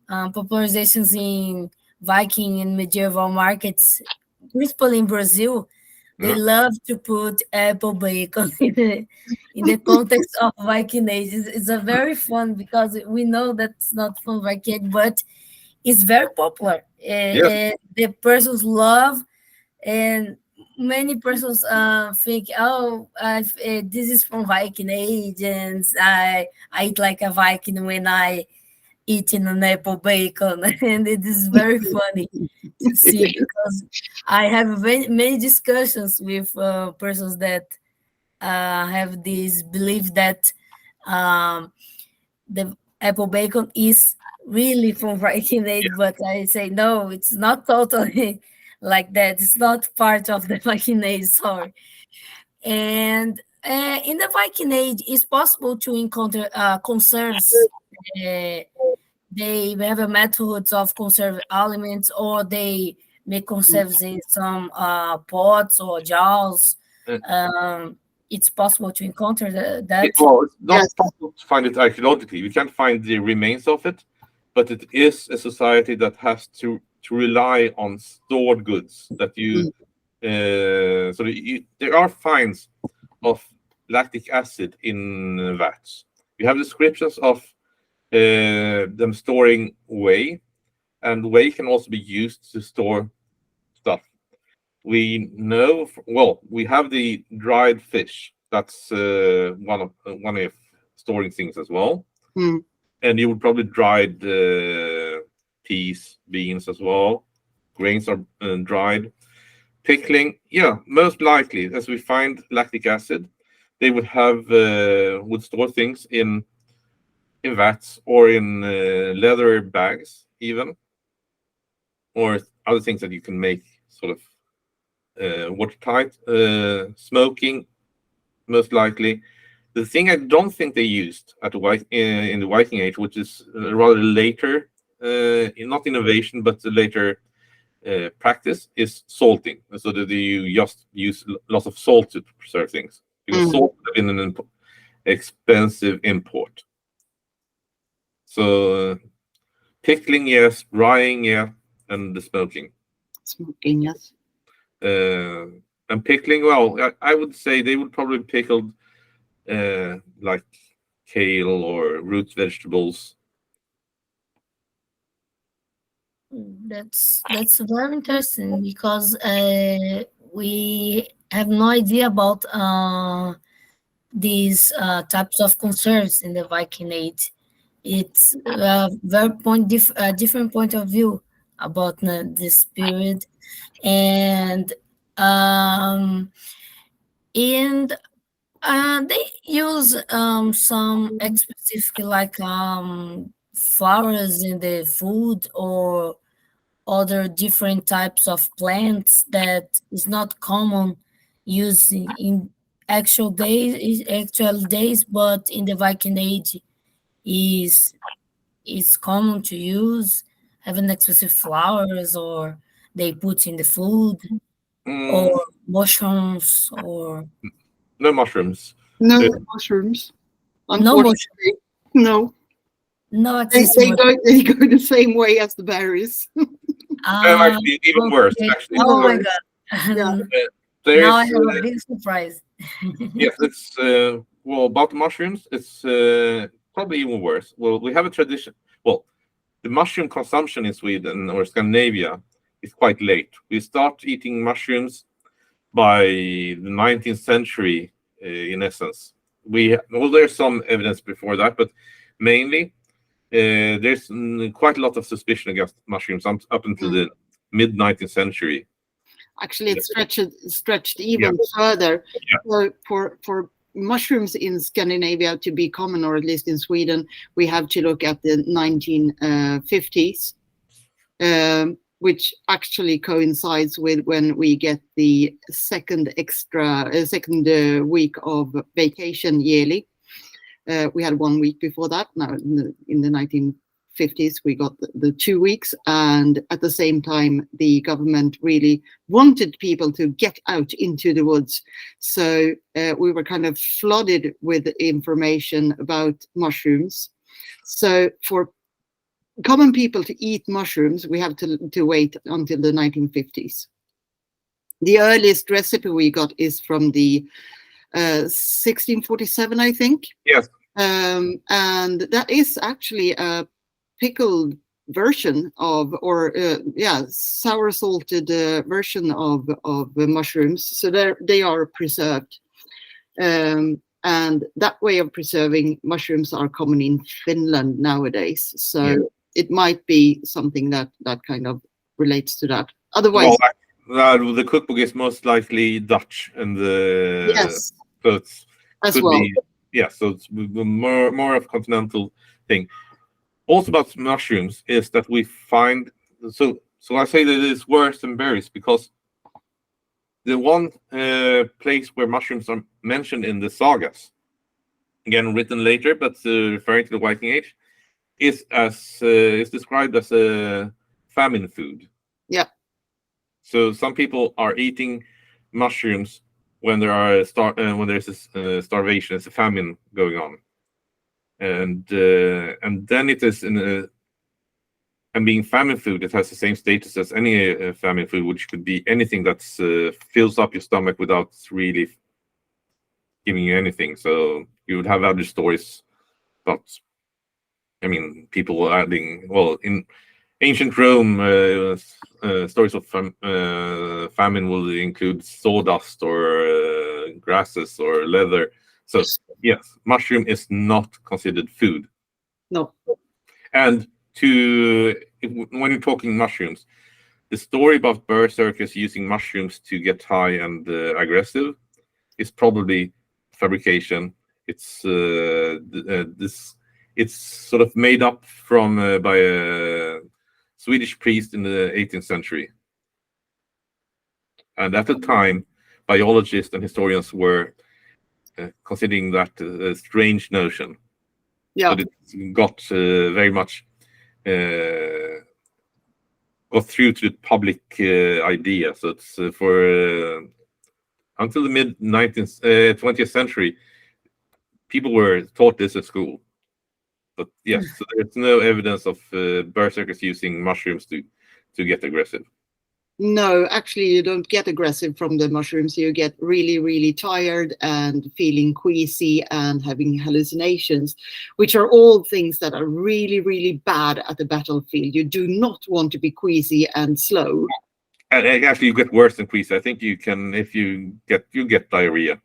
Speaker 1: popularizations in Viking and medieval markets, principally in Brazil. They love to put apple bacon in the context of Viking Age. It's a very fun because we know that's not from Viking Age, but it's very popular. The persons love, and many persons think, oh, this is from Viking Age, and I eat like a Viking when I eating an apple bacon, and it is very funny to see because I have many discussions with persons that have this belief that the apple bacon is really from Viking Age, but I say no, it's not totally like that. It's not part of the Viking Age, sorry. And in the Viking Age, it's possible to encounter conserves. They have a methods of conserve elements, or they make conserves in some pots or jars. It's possible to encounter that.
Speaker 3: Well, it's not possible to find it archaeologically. We can't find the remains of it, but it is a society that has to rely on stored goods that you there are finds of lactic acid in vats. We have descriptions of them storing whey, and whey can also be used to store stuff. We know, we have the dried fish. That's one of storing things as well.
Speaker 2: Mm.
Speaker 3: And you would probably dried peas, beans as well. Grains are dried. Pickling, yeah, most likely, as we find lactic acid, they would have would store things in vats or in leather bags, even, or other things that you can make sort of watertight. Smoking, most likely. The thing I don't think they used at in the Viking Age, which is rather later, not innovation, but later practice, is salting. So that you just use lots of salt to preserve things, because salt has been an expensive import. So pickling, yes. Drying, yeah. And the smoking.
Speaker 2: Smoking, yes.
Speaker 3: And pickling, well, I would say they would probably pickle like kale or root vegetables.
Speaker 1: That's very interesting, because we have no idea about these types of concerns in the Viking Age. It's a different point of view about this period, and um, and they use some specific, like flowers in the food, or other different types of plants that is not common using in actual days, but in the Viking Age is common to use, having excessive flowers, or they put in the food, or mushrooms, or
Speaker 3: No mushrooms.
Speaker 2: No mushrooms,
Speaker 1: no
Speaker 2: unfortunately. No.
Speaker 1: no
Speaker 2: They,
Speaker 1: excessive
Speaker 2: they go they go the same way as the berries.
Speaker 3: Actually, even worse.
Speaker 1: Okay.
Speaker 3: Actually,
Speaker 1: Oh my
Speaker 2: worse.
Speaker 1: god.
Speaker 2: Yeah.
Speaker 1: Now I
Speaker 3: there's
Speaker 1: have a big surprise.
Speaker 3: yes, it's about the mushrooms. It's probably even worse. Well, we have a tradition. Well, the mushroom consumption in Sweden or Scandinavia is quite late. We start eating mushrooms by the 19th century, in essence. There's some evidence before that, but mainly there's quite a lot of suspicion against mushrooms up until the mid 19th century.
Speaker 2: Actually, it stretched even further.
Speaker 3: Yeah.
Speaker 2: For mushrooms in Scandinavia to be common, or at least in Sweden, we have to look at the 1950s, which actually coincides with when we get the second week of vacation yearly. We had 1 week before that. Now, in the 1950s, we got the 2 weeks, and at the same time, the government really wanted people to get out into the woods. So we were kind of flooded with information about mushrooms. So for common people to eat mushrooms, we have to wait until the 1950s. The earliest recipe we got is from the 1647, I think.
Speaker 3: Yes.
Speaker 2: And that is actually a pickled version of, or sour salted version of mushrooms. So they are preserved. And that way of preserving mushrooms are common in Finland nowadays. So it might be something that kind of relates to that. Otherwise,
Speaker 3: the cookbook is most likely Dutch, and
Speaker 2: yes,
Speaker 3: so it's
Speaker 2: as well.
Speaker 3: So it's more of a continental thing. Also about mushrooms is that we find, so I say that it's worse than berries, because the one place where mushrooms are mentioned in the sagas, again written later, but referring to the Viking Age, is described as a famine food.
Speaker 2: Yeah.
Speaker 3: So some people are eating mushrooms when there are when there's a starvation, it's a famine going on, and then it is And being famine food, it has the same status as any famine food, which could be anything that fills up your stomach without really giving you anything. So you would have other stories about, I mean, people adding, well, in ancient Rome, stories of famine will include sawdust or grasses or leather. So yes, mushroom is not considered food.
Speaker 2: No.
Speaker 3: And when you're talking mushrooms, the story about berserkers using mushrooms to get high and aggressive is probably fabrication. It's it's sort of made up from by a Swedish priest in the 18th century. And at the time, biologists and historians were considering that a strange notion.
Speaker 2: Yeah.
Speaker 3: But it got very much got through to the public idea. So it's for until the mid 20th century, people were taught this at school. But yes, so there's no evidence of berserkers using mushrooms to get aggressive.
Speaker 2: No, actually, you don't get aggressive from the mushrooms. You get really, really tired and feeling queasy and having hallucinations, which are all things that are really, really bad at the battlefield. You do not want to be queasy and slow.
Speaker 3: And actually, you get worse than queasy. I think you can, if you get diarrhea.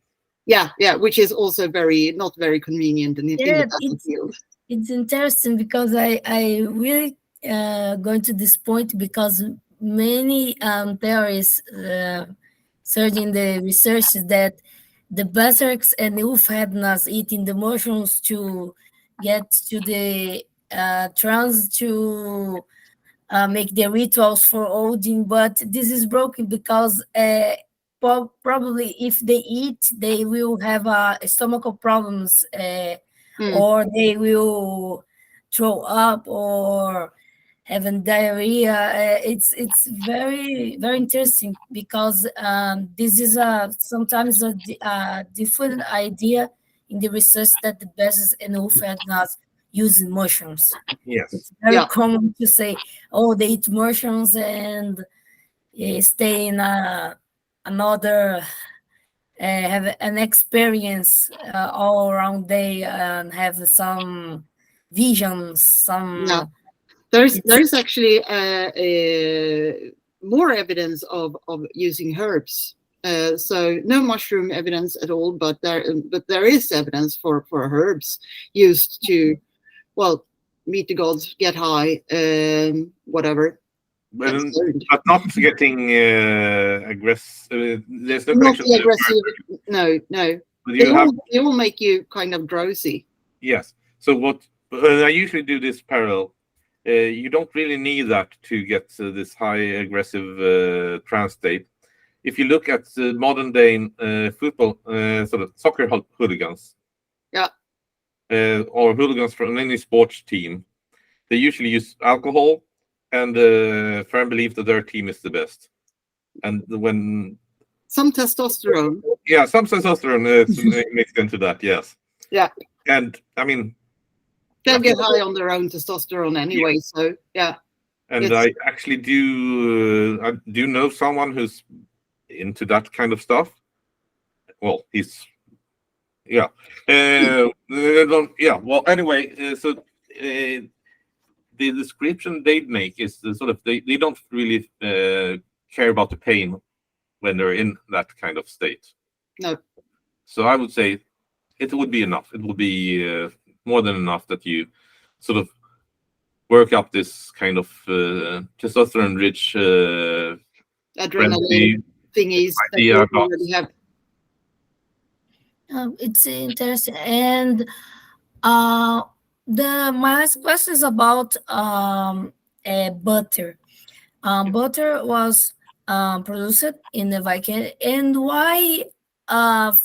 Speaker 2: Yeah, which is also not very convenient in the battlefield.
Speaker 1: It's interesting because I really going to this point because many theories surging the research that the berserks and Ulfhednas eating the mushrooms to get to the trance to make the rituals for Odin, but this is broken because probably if they eat, they will have stomach problems or they will throw up or having diarrhea. It's very, very interesting because this is sometimes a different idea in the research that the Besses and Ulfhednas using mushrooms.
Speaker 3: Yes.
Speaker 1: It's very common to say, oh, they eat mushrooms and stay in another, have an experience all around day and have some visions,
Speaker 2: There's actually more evidence of using herbs. So no mushroom evidence at all, but there is evidence for herbs used to, well, meet the gods, get high, whatever.
Speaker 3: But not getting aggressive. There's no
Speaker 2: not
Speaker 3: connection.
Speaker 2: aggressive. No. They all make you kind of drowsy.
Speaker 3: Yes. So what I usually do this parallel. You don't really need that to get this high aggressive trance state. If you look at modern day football, sort of soccer hooligans, or hooligans from any sports team, they usually use alcohol and firm belief that their team is the best. And when
Speaker 2: some testosterone,
Speaker 3: some testosterone mixed into that, yes.
Speaker 2: Yeah.
Speaker 3: And I mean,
Speaker 2: they'll get high on their own testosterone anyway, so yeah.
Speaker 3: And I actually do know someone who's into that kind of stuff. Well, he's well, anyway, so the description they make is sort of they don't really care about the pain when they're in that kind of state.
Speaker 2: No.
Speaker 3: So I would say it would be enough. It would be more than enough that you sort of work up this kind of testosterone-rich
Speaker 2: adrenaline thingies that you already have.
Speaker 1: It's interesting. And my last question is about butter. Butter was produced in the Viking, and why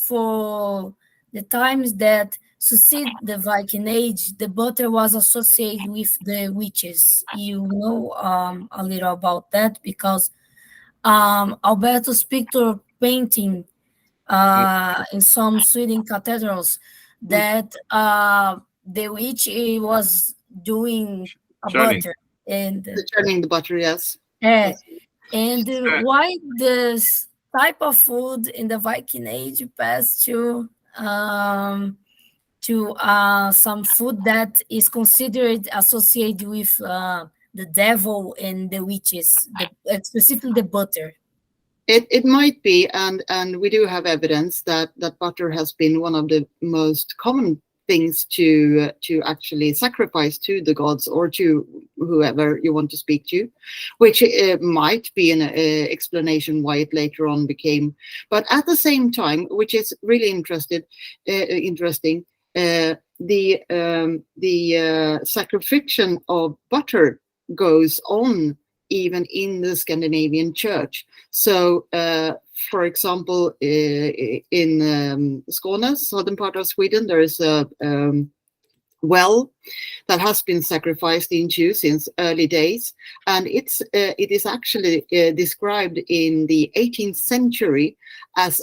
Speaker 1: for the times that succeed the Viking Age, the butter was associated with the witches. You know a little about that because Alberto's picture painting in some Sweden cathedrals that the witch was doing a butter. And
Speaker 2: churning the butter, yes.
Speaker 1: and why this type of food in the Viking Age passed to some food that is considered associated with the devil and the witches, specifically the butter.
Speaker 2: It might be, and we do have evidence that butter has been one of the most common things to actually sacrifice to the gods or to whoever you want to speak to, which might be an explanation why it later on became. But at the same time, which is really interesting, the sacrification of butter goes on even in the Scandinavian church. So, for example, in Skåne, southern part of Sweden, there is a well that has been sacrificed into since early days, and it is actually described in the 18th century as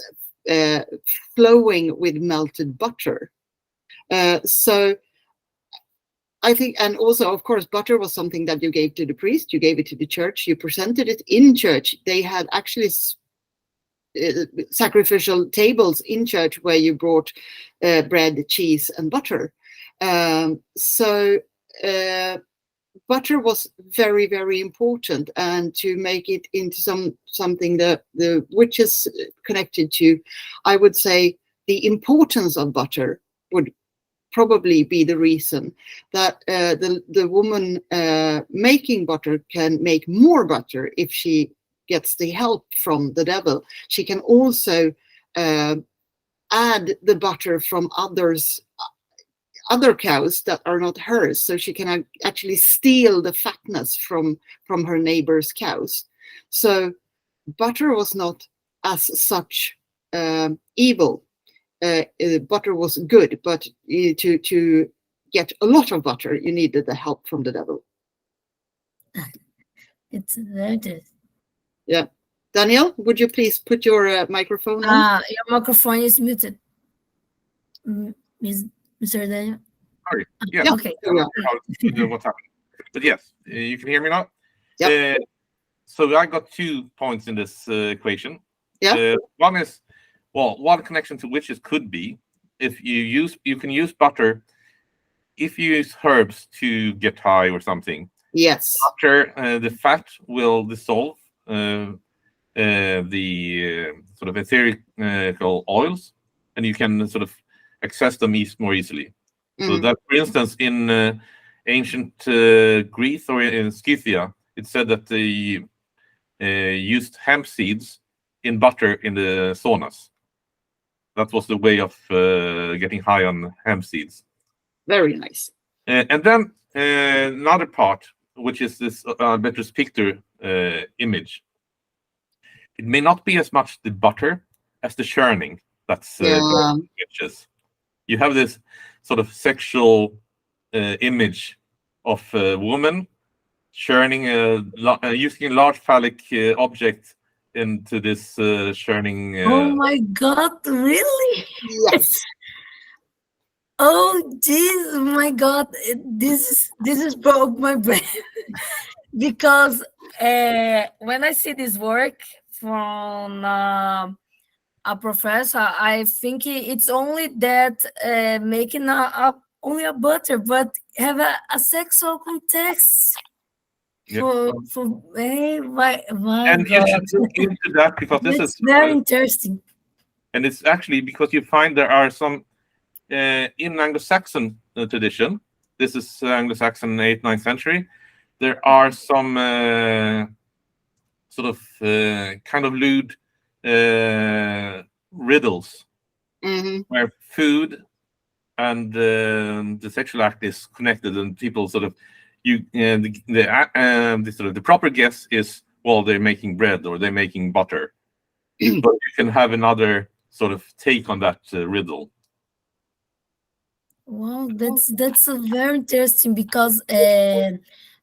Speaker 2: flowing with melted butter. So I think, and also, of course, butter was something that you gave to the priest, you gave it to the church, you presented it in church. They had actually sacrificial tables in church where you brought bread, cheese, and butter. So butter was very, very important, and to make it into something that which is connected to, I would say, the importance of butter would probably be the reason that the woman making butter can make more butter if she gets the help from the devil. She can also add the butter from other cows that are not hers, so she can actually steal the fatness from her neighbor's cows. So butter was not as such evil. Butter was good, but to get a lot of butter, you needed the help from the devil.
Speaker 1: It's very good.
Speaker 2: Yeah. Daniel, would you please put your microphone on?
Speaker 1: Your microphone is muted. Mr. Daniel?
Speaker 3: Sorry. Yeah.
Speaker 1: Okay.
Speaker 3: What's happening? But yes, you can hear me now?
Speaker 2: Yeah.
Speaker 3: So I got 2 points in this equation.
Speaker 2: Yeah.
Speaker 3: One is, well, one connection to witches could be if you can use butter if you use herbs to get high or something.
Speaker 2: Yes.
Speaker 3: Butter, the fat will dissolve the sort of ethereal oils, and you can sort of access them more easily. So that, for instance, in ancient Greece or in Scythia, it said that they used hemp seeds in butter in the saunas. That was the way of getting high on hemp seeds.
Speaker 2: Very nice.
Speaker 3: And then another part, which is this Albertus Pictor image. It may not be as much the butter as the churning that's witches. You have this sort of sexual image of a woman churning, using a large phallic object into this churning.
Speaker 1: Oh my God! Really?
Speaker 2: Yes.
Speaker 1: Oh, geez, my God! This is broke my brain because when I see this work from a professor, I think it's only that making only a butter, but have a sexual context.
Speaker 3: Yeah.
Speaker 1: My
Speaker 3: and
Speaker 1: God.
Speaker 3: you should look into that because this is
Speaker 1: very interesting.
Speaker 3: And it's actually because you find there are some in Anglo-Saxon tradition. This is Anglo-Saxon 8th, 9th century. There are some sort of kind of lewd riddles where food and the sexual act is connected, and people sort of the proper guess is, well, they're making bread or they're making butter, but you can have another sort of take on that riddle.
Speaker 1: Well, that's a very interesting because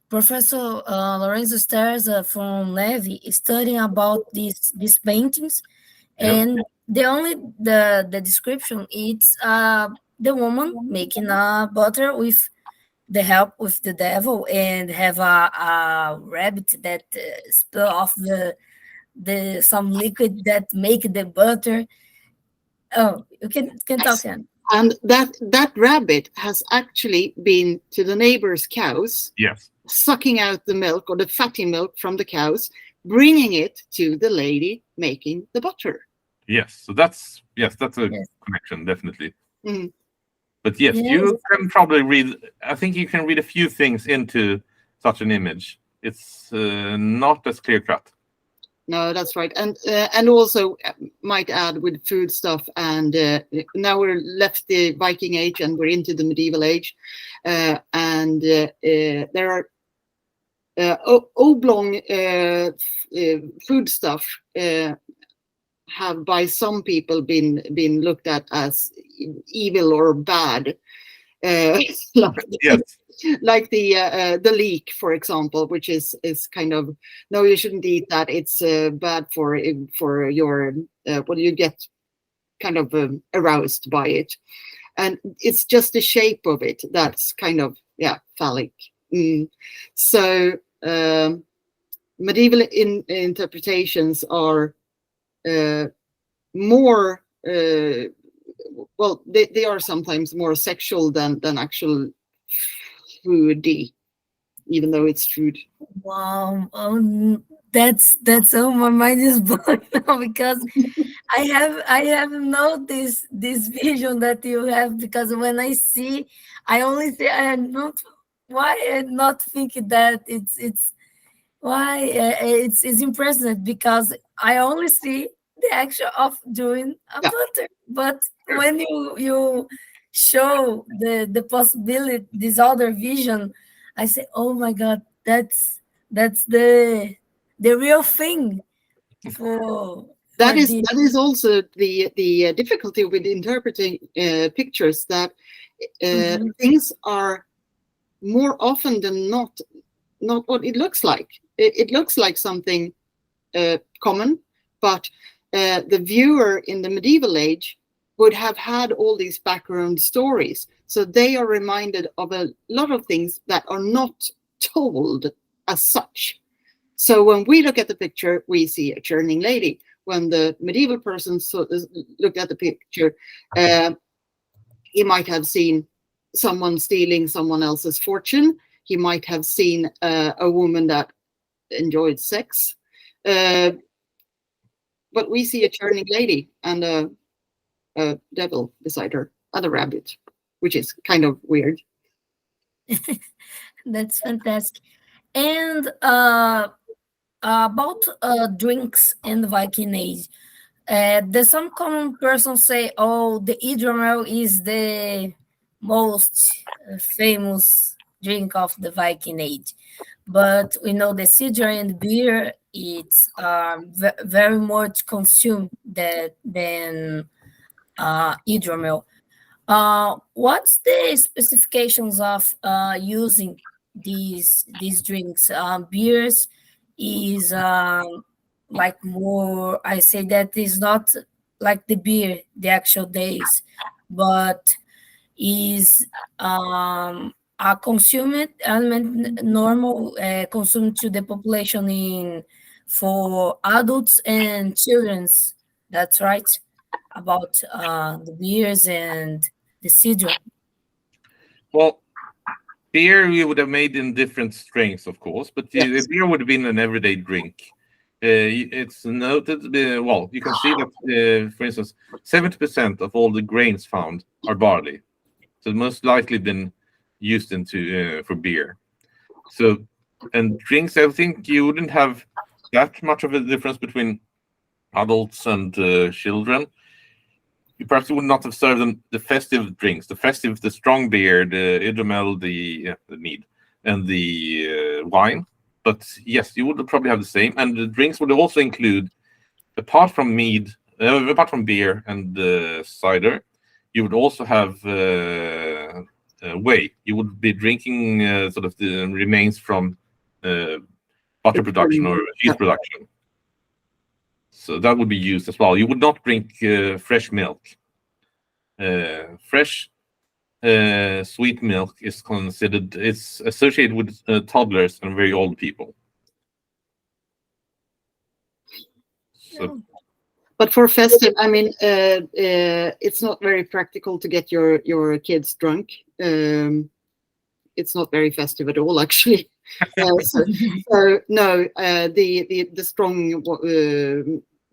Speaker 1: Professor Lorenzo Sterza from Levi is studying about these paintings, and the description it's the woman making a butter with the help with the devil and have a rabbit that spill off the some liquid that make the butter. Oh, you can talk, Hanna.
Speaker 2: And that rabbit has actually been to the neighbor's cows,
Speaker 3: Yes.
Speaker 2: sucking out the milk or the fatty milk from the cows, bringing it to the lady making the butter.
Speaker 3: Yes. So that's a
Speaker 1: Yes.
Speaker 3: connection, definitely.
Speaker 2: Mhm.
Speaker 3: But yes,
Speaker 1: Yes.
Speaker 3: you can probably read. I think you can read a few things into such an image. It's not as clear cut.
Speaker 2: No, that's right. And also might add with food stuff. And now we're left the Viking age and we're into the medieval age. And there are oblong food stuff have by some people been looked at as evil or bad.
Speaker 3: Yes.
Speaker 2: Like the leek, for example, which is kind of, no, you shouldn't eat that. It's bad for your well, you get kind of aroused by it, and it's just the shape of it that's kind of phallic. So medieval interpretations are more well, they are sometimes more sexual than actual foody, even though it's food.
Speaker 1: Wow, that's my mind is blown now because I have no this vision that you have, because when I see, I only see, I not why I not think that it's why it's impressive, because I only see the action of doing a butter, but when you show the possibility, this other vision, I say, oh my God, that's the real thing for
Speaker 2: That
Speaker 1: this.
Speaker 2: is also the difficulty with interpreting pictures, that things are more often than not what it looks like. It looks like something common, but the viewer in the medieval age would have had all these background stories, so they are reminded of a lot of things that are not told as such. So when we look at the picture, we see a churning lady. When the medieval person looked at the picture, he might have seen someone stealing someone else's fortune. He might have seen a woman that enjoyed sex. But we see a churning lady and a devil beside her, and a rabbit, which is kind of weird.
Speaker 1: That's fantastic. And about drinks in the Viking Age, there's some common persons say, oh, the hydromel is the most famous drink of the Viking Age. But we know the cider and beer, it's very much consumed than hydromel. What's the specifications of using these drinks? Beers is like more. I say that is not like the beer, the actual days, but is a consumed element, normal consumed to the population in for adults and children's. That's right, about the beers and the cider.
Speaker 3: Well, beer we would have made in different strengths, of course, but the beer would have been an everyday drink. It's noted. Well, you can see that, for instance, 70% of all the grains found are barley, so most likely been used into for beer. So, and drinks, I think you wouldn't have that much of a difference between adults and children. You perhaps would not have served them the festive drinks, the strong beer, the hydromel, the mead, and the wine. But yes, you would probably have the same. And the drinks would also include, apart from mead, apart from beer and cider, you would also have whey. You would be drinking sort of the remains from butter production or cheese production. So that would be used as well. You would not drink fresh milk. Fresh sweet milk is considered, it's associated with toddlers and very old people. So,
Speaker 2: but for festive, I mean, it's not very practical to get your kids drunk. It's not very festive at all, actually. So no, the strong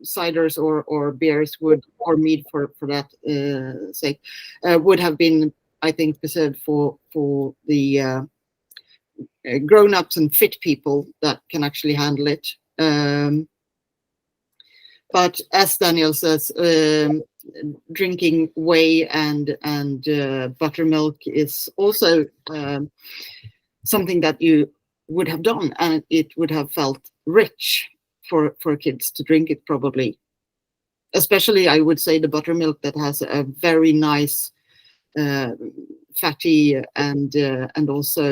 Speaker 2: ciders or beers would, or mead for that sake, would have been, I think, preserved for the grown-ups and fit people that can actually handle it. But as Daniel says, drinking whey and buttermilk is also something that you would have done, and it would have felt rich for kids to drink it, probably. Especially, I would say, the buttermilk that has a very nice fatty and also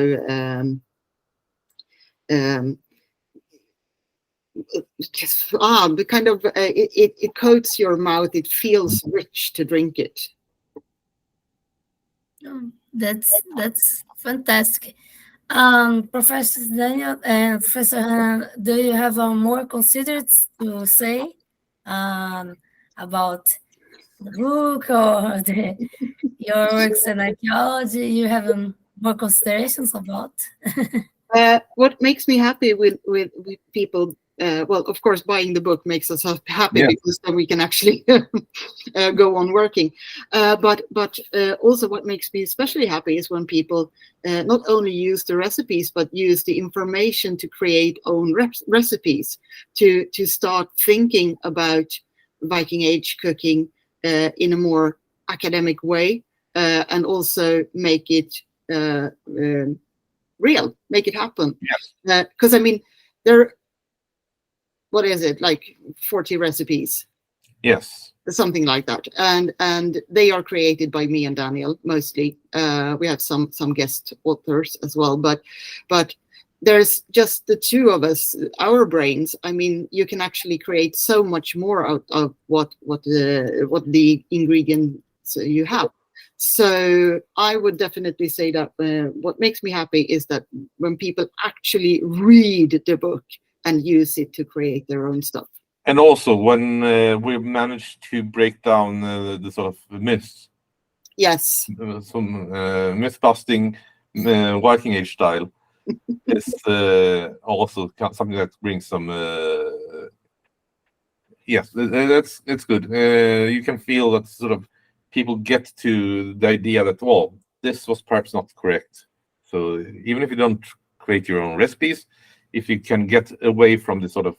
Speaker 2: the kind of it coats your mouth. It feels rich to drink it.
Speaker 1: Oh, that's fantastic. Professor Daniel and Professor Hanna, do you have more considered to say about the book or your works in archaeology? You have more considerations about?
Speaker 2: What makes me happy with people, well, of course, buying the book makes us happy, because then we can actually go on working. But also what makes me especially happy is when people not only use the recipes, but use the information to create own recipes, to start thinking about Viking Age cooking in a more academic way, and also make it real, make it happen. Because I mean, what is it, like 40 recipes?
Speaker 3: Yes,
Speaker 2: something like that, and they are created by me and Daniel mostly. We have some guest authors as well, but there's just the two of us, our brains. I mean, you can actually create so much more out of what the ingredients you have. So I would definitely say that what makes me happy is that when people actually read the book and use it to create their own stuff.
Speaker 3: and also when we've managed to break down the sort of myths.
Speaker 2: Yes.
Speaker 3: Some myth busting, Viking Age style is also something that brings some. Yes, it's good. You can feel that sort of people get to the idea that, well, this was perhaps not correct. So even if you don't create your own recipes, if you can get away from the sort of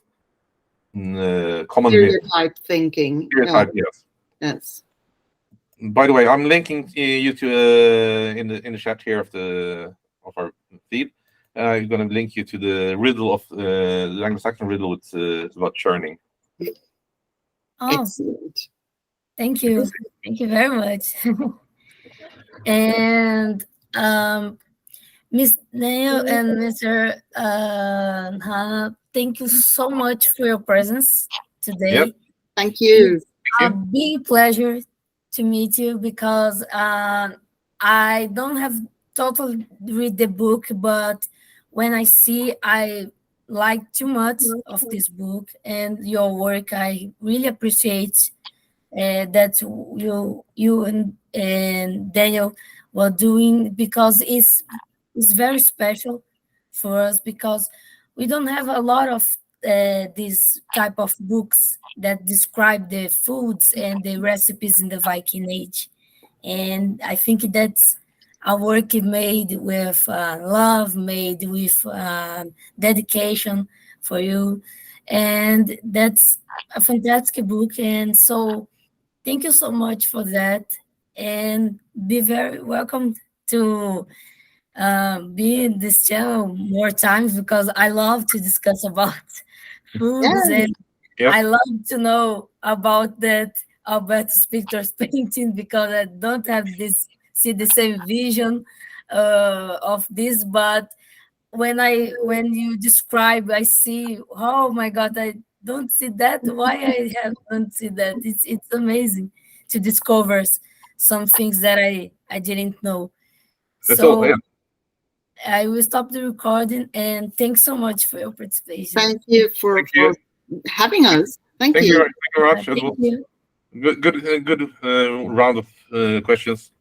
Speaker 3: common
Speaker 2: stereotype thinking.
Speaker 3: Stereotype, yes.
Speaker 2: Yes.
Speaker 3: By the way, I'm linking you to in the chat here of our feed. I'm going to link you to the riddle of the Anglo-Saxon riddle. It's about churning.
Speaker 1: Oh,
Speaker 2: excellent.
Speaker 1: Thank you very much. And Miss Neil and Mr. Hanna, thank you so much for your presence today.
Speaker 3: Yep.
Speaker 2: Thank you.
Speaker 1: It's a big pleasure to meet you, because I don't have totally read the book, but when I see, I like too much of this book and your work. I really appreciate that you and Daniel were doing, because it's very special for us, because we don't have a lot of these type of books that describe the foods and the recipes in the Viking Age. And I think that's a work made with love, made with dedication for you. And that's a fantastic book. And so thank you so much for that. And be very welcome to be in this channel more times, because I love to discuss about foods.
Speaker 2: Yeah.
Speaker 1: And I love to know about that Alberto Spector's painting, because I don't have see the same vision of this, but when you describe, I see, oh my God, I don't see that. Why I haven't seen that? It's amazing to discover some things that I didn't know.
Speaker 3: That's all.
Speaker 1: So
Speaker 3: Yeah.
Speaker 1: I will stop the recording, and thanks so much for your participation.
Speaker 2: Thank you for
Speaker 3: Thank you.
Speaker 2: having us. Thank you.
Speaker 3: Thank you very much. It
Speaker 1: Thank
Speaker 3: was
Speaker 1: you.
Speaker 3: good round of questions.